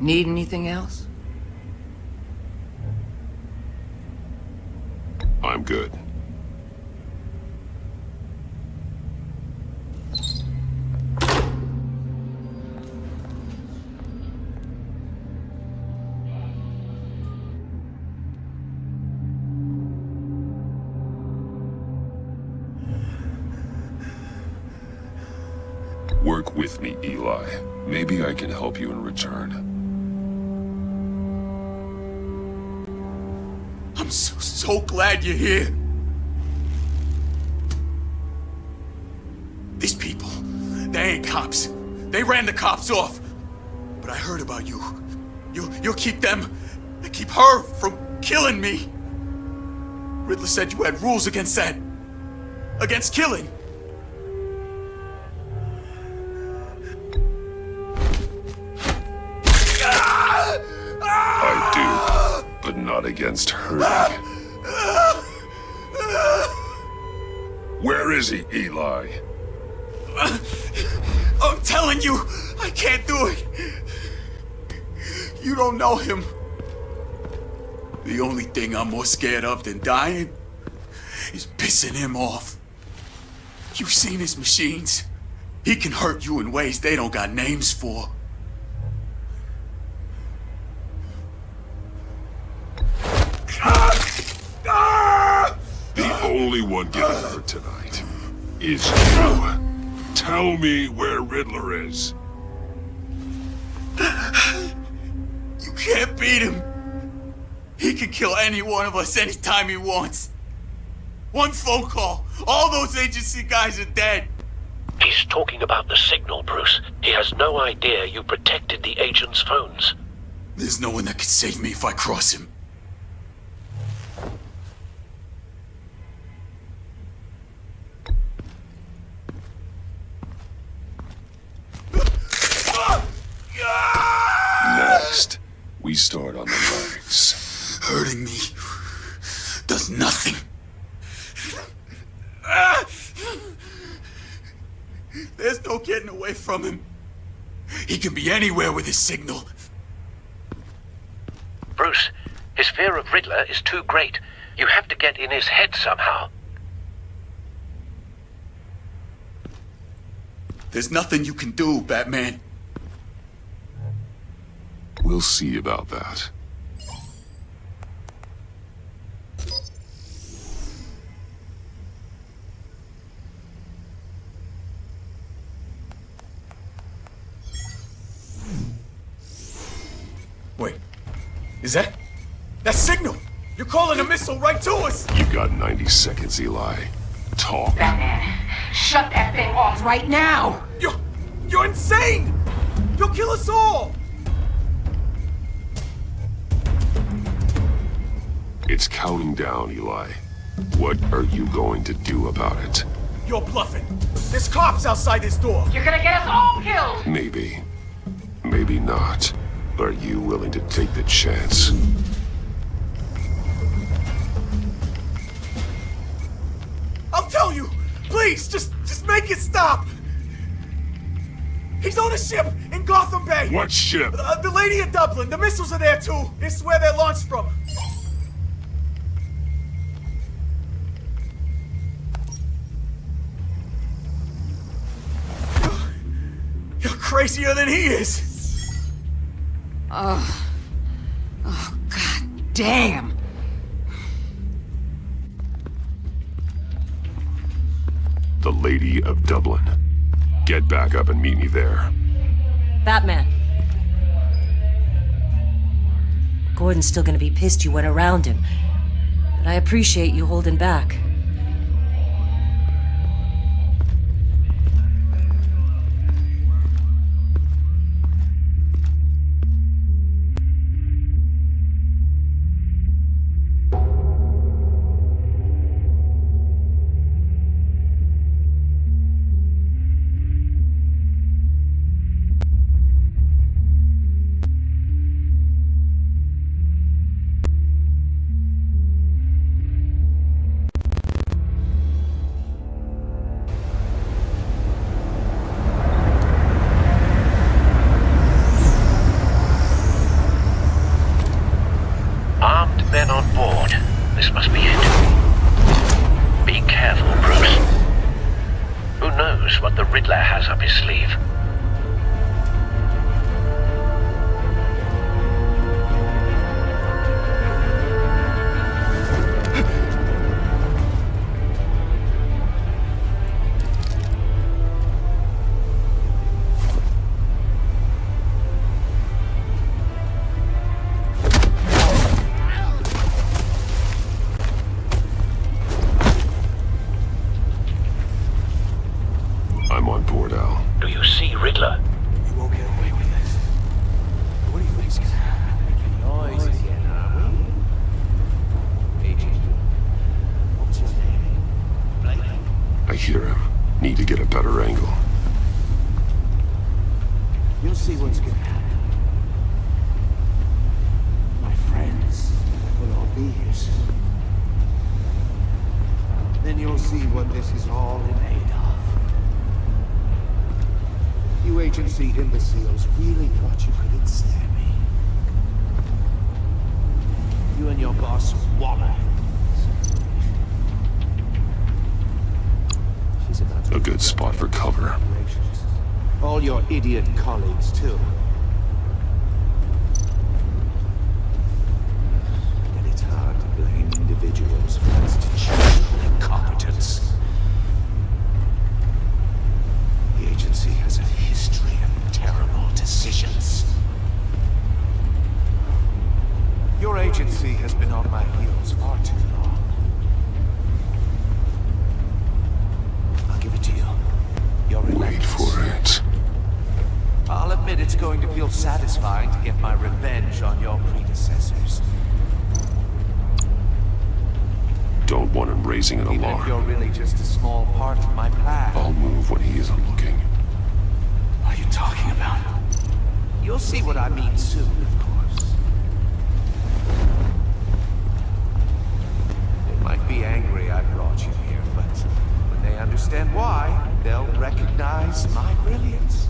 Need anything else? I'm good. Work with me, Eli. Maybe I can help you in return. I'm so glad you're here. These people, they ain't cops. They ran the cops off. But I heard about you. You'll keep them, keep her from killing me. Riddler said you had rules against that. Against killing. I do, but not against hurting. Where is he, Eli? I'm telling you, I can't do it. You don't know him. The only thing I'm more scared of than dying is pissing him off. You've seen his machines. He can hurt you in ways they don't got names for. The only one getting hurt tonight is you. Tell me where Riddler is. You can't beat him. He can kill any one of us anytime he wants. One phone call, all those agency guys are dead. He's talking about the signal, Bruce. He has no idea you protected the agent's phones. There's no one that can save me if I cross him. Next, we start on the legs. Hurting me does nothing. There's no getting away from him. He can be anywhere with his signal. Bruce, his fear of Riddler is too great. You have to get in his head somehow. There's nothing you can do, Batman. We'll see about that. Wait, is that signal? You're calling a missile right to us! You got 90 seconds, Eli. Talk. Batman, shut that thing off right now! You're insane! You'll kill us all! It's counting down, Eli. What are you going to do about it? You're bluffing. There's cops outside this door. You're gonna get us all killed! Maybe. Maybe not. Are you willing to take the chance? I'll tell you! Please, just make it stop! He's on a ship in Gotham Bay! What ship? The Lady of Dublin. The missiles are there too. This is where they're launched from. You're crazier than he is! Oh, god damn! The Lady of Dublin. Get back up and meet me there. Batman. Gordon's still gonna be pissed you went around him. But I appreciate you holding back. Men on board. This must be it. Be careful, Bruce. Who knows what the Riddler has up his sleeve? Do you see hear him. Need to get a better angle. You'll see what's gonna happen. My friends will all be here soon. Then you'll see what this is all in aid of. You agency imbeciles really thought you could ensnare me. You and your boss, Waller. A good spot for cover. All your idiot colleagues, too. And it's hard to blame individuals for institutional incompetence. The agency has a history of terrible decisions. Your agency has been on my heels far too long. I'll give it to you. You're Wait for it. I'll admit it's going to feel satisfying to get my revenge on your predecessors. Don't want him raising an Even alarm. if you're really just a small part of my plan. I'll move when he isn't looking. What are you talking about? You'll see what I mean soon, of course. They might be angry I brought you here, but when they understand why, they'll recognize my brilliance.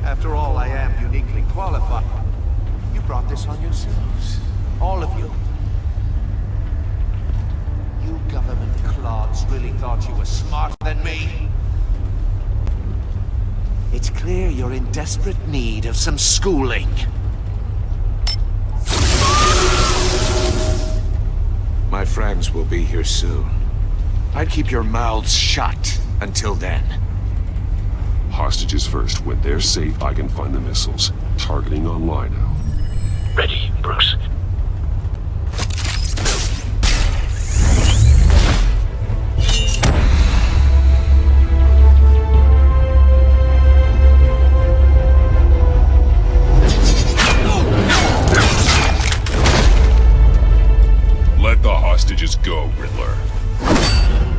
After all, I am uniquely qualified. You brought this on yourselves. All of you. You government clods really thought you were smarter than me. It's clear you're in desperate need of some schooling. My friends will be here soon. I'd keep your mouths shut until then. Hostages first. When they're safe, I can find the missiles. Targeting online now. Ready, Bruce. Let the hostages go, Riddler.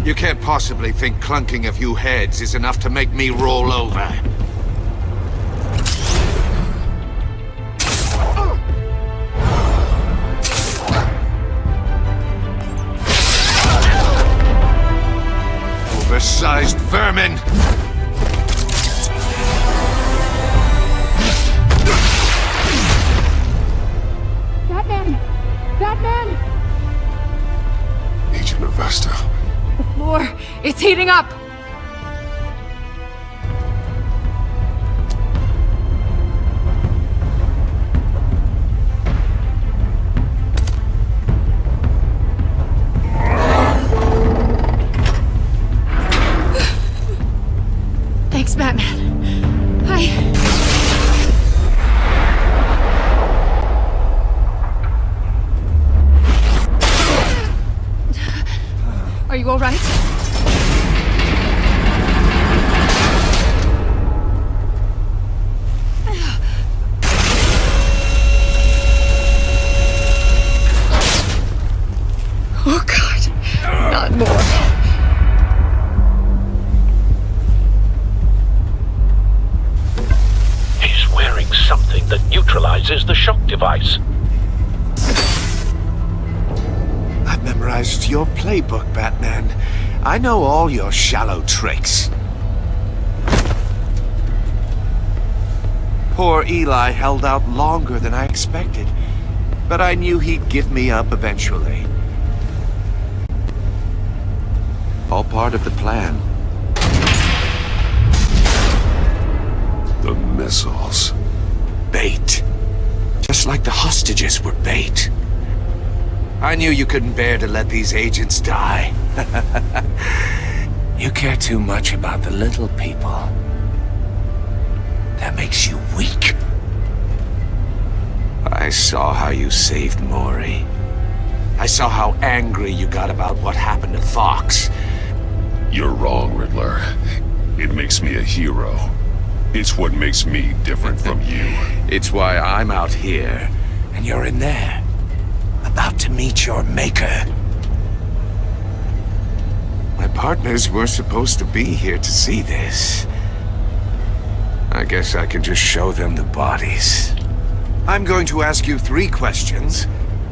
You can't possibly think clunking a few heads is enough to make me roll over. Oversized vermin! Batman! Batman! Agent Avesta. The floor, it's heating up! Thanks, Batman. Are you all right? Oh, God. Not more. He's wearing something that neutralizes the shock device. I've memorized your playbook, Batman. I know all your shallow tricks. Poor Eli held out longer than I expected, but I knew he'd give me up eventually. All part of the plan. The missiles. Bait. Just like the hostages were bait. I knew you couldn't bear to let these agents die. You care too much about the little people. That makes you weak. I saw how you saved Maury. I saw how angry you got about what happened to Fox. You're wrong, Riddler. It makes me a hero. It's what makes me different from you. It's why I'm out here, and you're in there. About to meet your maker. My partners were supposed to be here to see this. I guess I can just show them the bodies. I'm going to ask you 3 questions.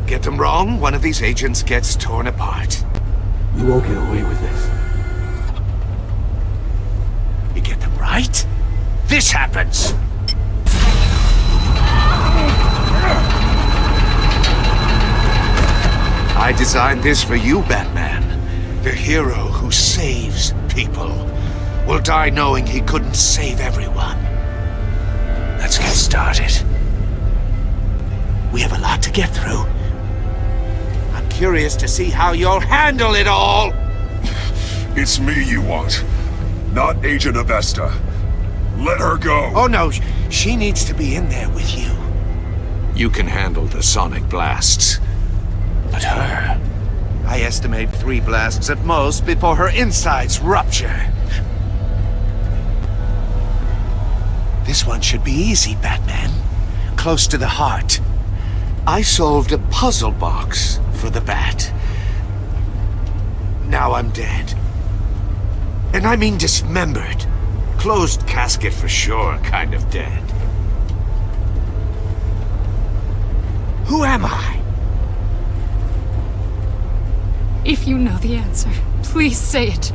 Get them wrong, one of these agents gets torn apart. You won't get away with this. You get them right, this happens. I designed this for you, Batman. The hero who saves people will die knowing he couldn't save everyone. Let's get started. We have a lot to get through. I'm curious to see how you'll handle it all. It's me you want, not Agent Avesta. Let her go. Oh no, she needs to be in there with you. You can handle the sonic blasts. But her, I estimate 3 blasts at most before her insides rupture. This one should be easy, Batman. Close to the heart. I solved a puzzle box for the Bat. Now I'm dead. And I mean dismembered. Closed casket for sure, kind of dead. Who am I? If you know the answer, please say it.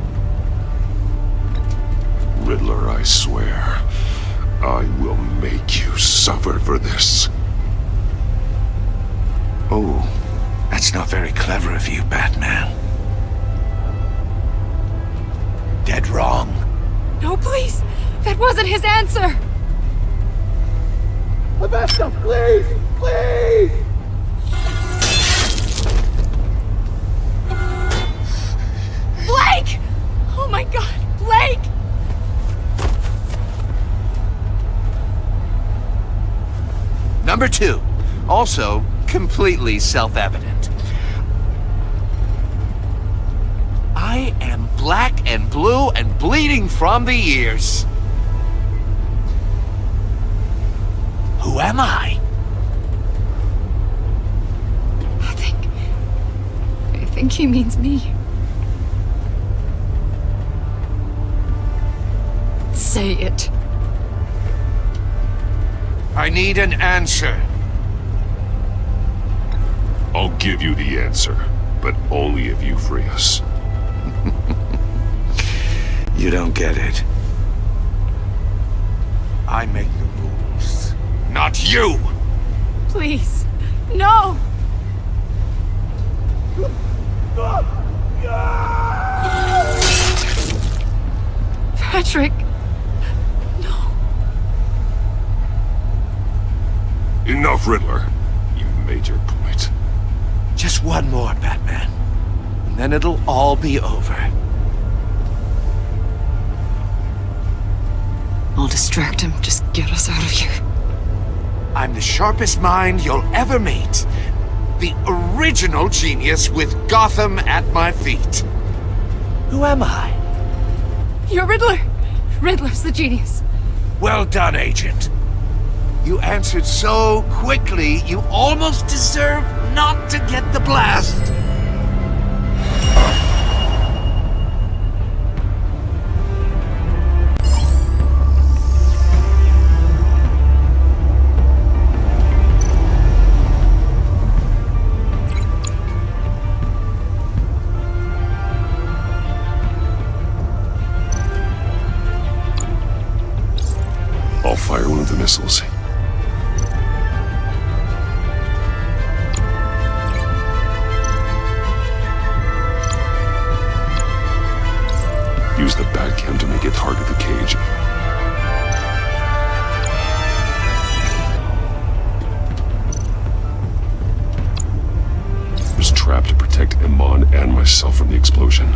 Riddler, I swear, I will make you suffer for this. Oh, that's not very clever of you, Batman. Dead wrong. No, please! That wasn't his answer! Avesta, please! Please! Blake! Oh my god, Blake! Number 2, also completely self-evident. I am black and blue and bleeding from the ears. Who am I? I think he means me. Say it. I need an answer. I'll give you the answer, but only if you free us. You don't get it. I make the rules, not you! Please, no! Patrick! Enough, Riddler. You've made your point. Just one more, Batman. And then it'll all be over. I'll distract him. Just get us out of here. I'm the sharpest mind you'll ever meet. The original genius with Gotham at my feet. Who am I? You're Riddler! Riddler's the genius. Well done, Agent. You answered so quickly, you almost deserve not to get the blast. I'll fire one of the missiles. Use the Batcam to make it target the cage. It was trapped to protect Iman and myself from the explosion.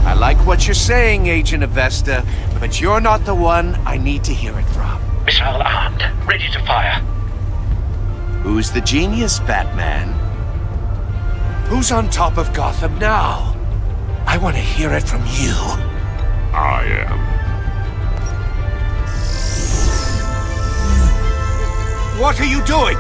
I like what you're saying, Agent Avesta, but you're not the one I need to hear it from. Missile armed, ready to fire. Who's the genius, Batman? Who's on top of Gotham now? I want to hear it from you. I am. What are you doing?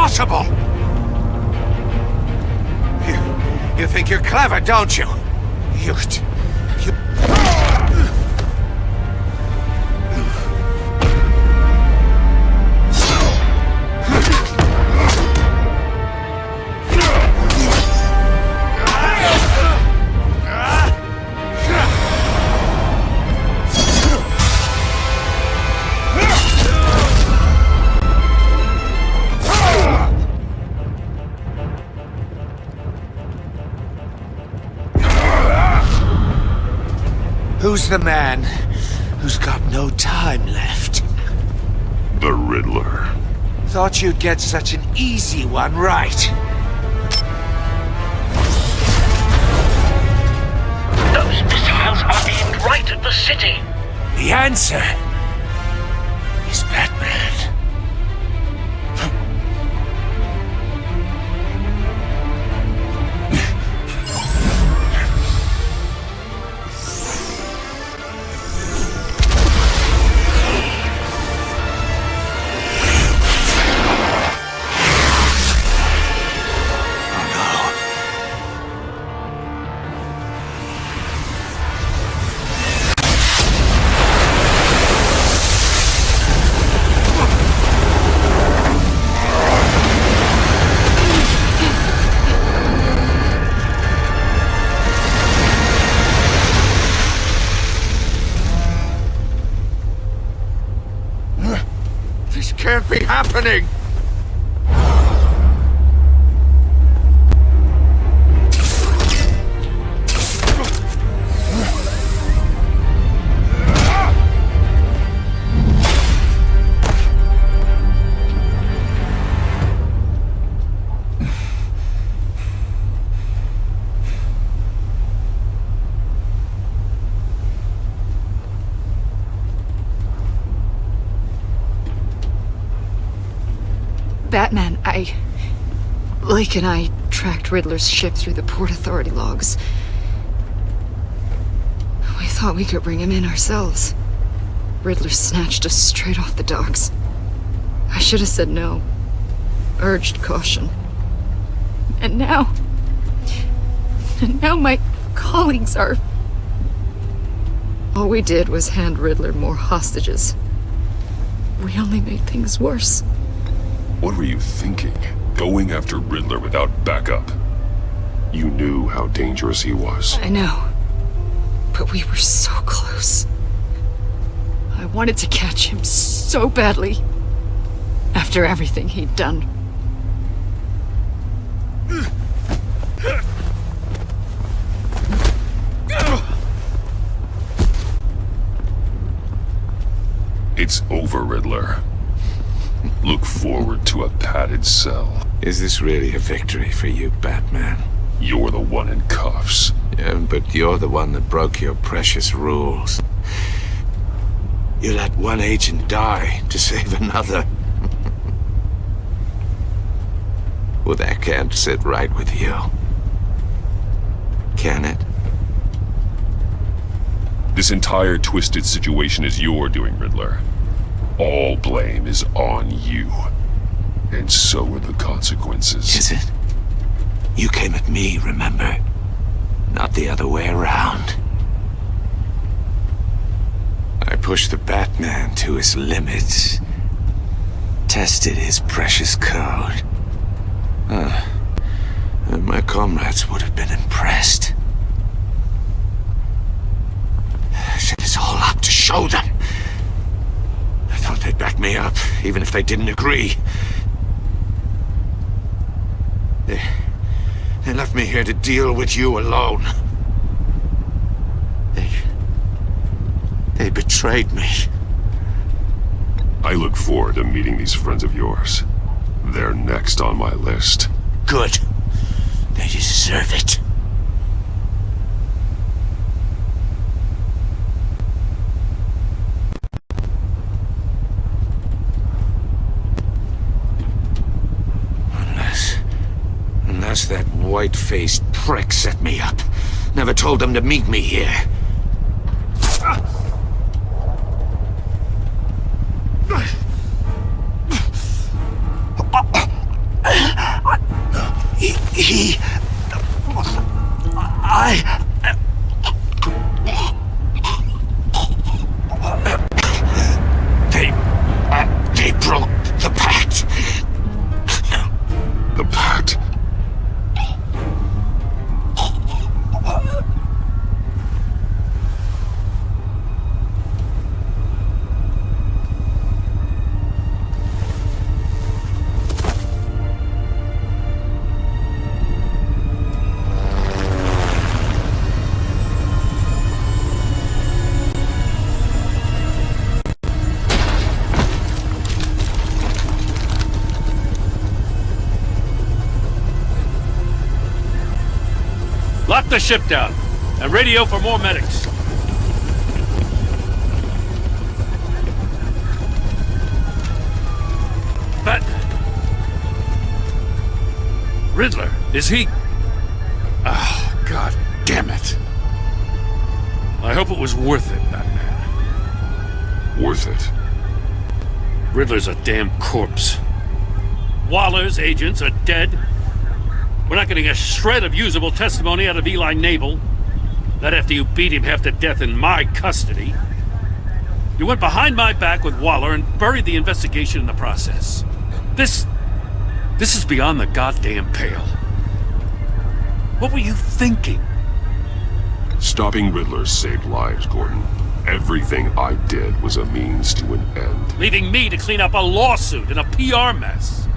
impossible! You think you're clever, don't you? You... Who's the man who's got no time left? The Riddler. Thought you'd get such an easy one right. Those missiles are aimed right at the city. The answer is Batman. This can't be happening! Batman, Lake and I tracked Riddler's ship through the Port Authority logs. We thought we could bring him in ourselves. Riddler snatched us straight off the docks. I should have said no. Urged caution. And now my colleagues are... All we did was hand Riddler more hostages. We only made things worse. What were you thinking? Going after Riddler without backup? You knew how dangerous he was. I know. But we were so close. I wanted to catch him so badly. After everything he'd done. It's over, Riddler. Look forward to a padded cell. Is this really a victory for you, Batman? You're the one in cuffs. Yeah, but you're the one that broke your precious rules. You let one agent die to save another. Well, that can't sit right with you. Can it? This entire twisted situation is your doing, Riddler. All blame is on you. And so are the consequences. Is it? You came at me, remember? Not the other way around. I pushed the Batman to his limits. Tested his precious code. And my comrades would have been impressed. I set this all up to show them. I thought they'd back me up, even if they didn't agree. They left me here to deal with you alone. They betrayed me. I look forward to meeting these friends of yours. They're next on my list. Good. They deserve it. Unless that white-faced prick set me up. Never told them to meet me here. Lock the ship down and radio for more medics. Batman. Riddler, is he... Oh, God damn it. I hope it was worth it, Batman. Worth it? Riddler's a damn corpse. Waller's agents are dead. We're not getting a shred of usable testimony out of Eli Nabel. Not after you beat him half to death in my custody. You went behind my back with Waller and buried the investigation in the process. This is beyond the goddamn pale. What were you thinking? Stopping Riddler saved lives, Gordon. Everything I did was a means to an end. Leaving me to clean up a lawsuit and a PR mess.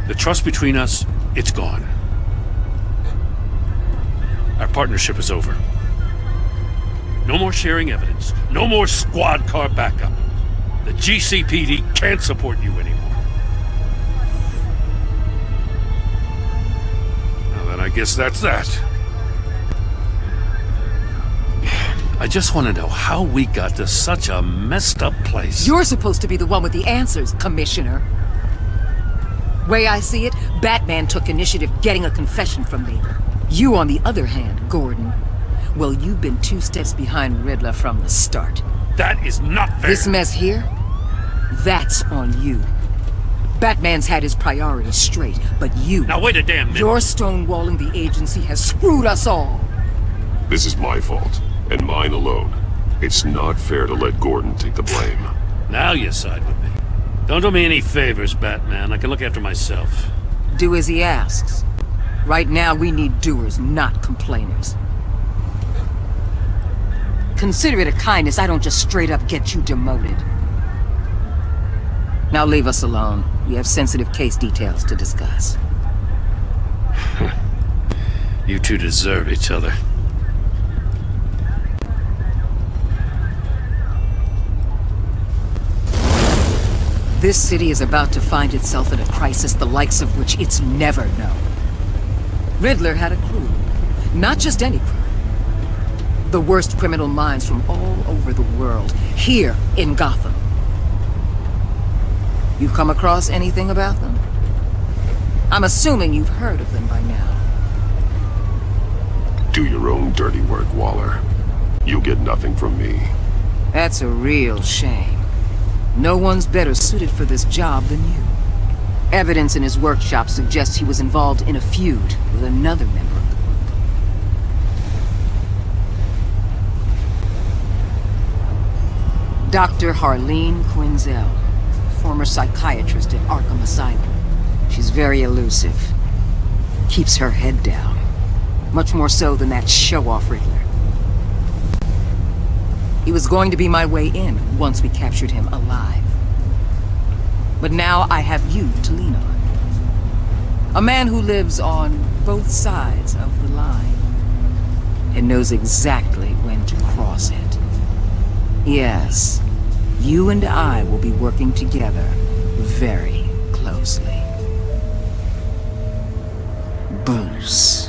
The trust between us, it's gone. Our partnership is over. No more sharing evidence. No more squad car backup. The GCPD can't support you anymore. Now then, I guess that's that. I just want to know how we got to such a messed up place. You're supposed to be the one with the answers, Commissioner. Way I see it, Batman took initiative getting a confession from me. You, on the other hand, Gordon, well, you've been 2 steps behind Riddler from the start. That is not fair. This mess here, that's on you. Batman's had his priorities straight, but you... Now wait a damn minute. Your stonewalling the agency has screwed us all. This is my fault, and mine alone. It's not fair to let Gordon take the blame. Now you side with me. Don't do me any favors, Batman. I can look after myself. Do as he asks. Right now, we need doers, not complainers. Consider it a kindness I don't just straight up get you demoted. Now leave us alone. We have sensitive case details to discuss. You two deserve each other. This city is about to find itself in a crisis the likes of which it's never known. Riddler had a crew. Not just any crew. The worst criminal minds from all over the world, here in Gotham. You've come across anything about them? I'm assuming you've heard of them by now. Do your own dirty work, Waller. You'll get nothing from me. That's a real shame. No one's better suited for this job than you. Evidence in his workshop suggests he was involved in a feud with another member of the group. Dr. Harleen Quinzel, former psychiatrist at Arkham Asylum. She's very elusive. Keeps her head down. Much more so than that show-off Riddler. He was going to be my way in once we captured him alive. But now I have you to lean on. A man who lives on both sides of the line and knows exactly when to cross it. Yes, you and I will be working together very closely. Bruce.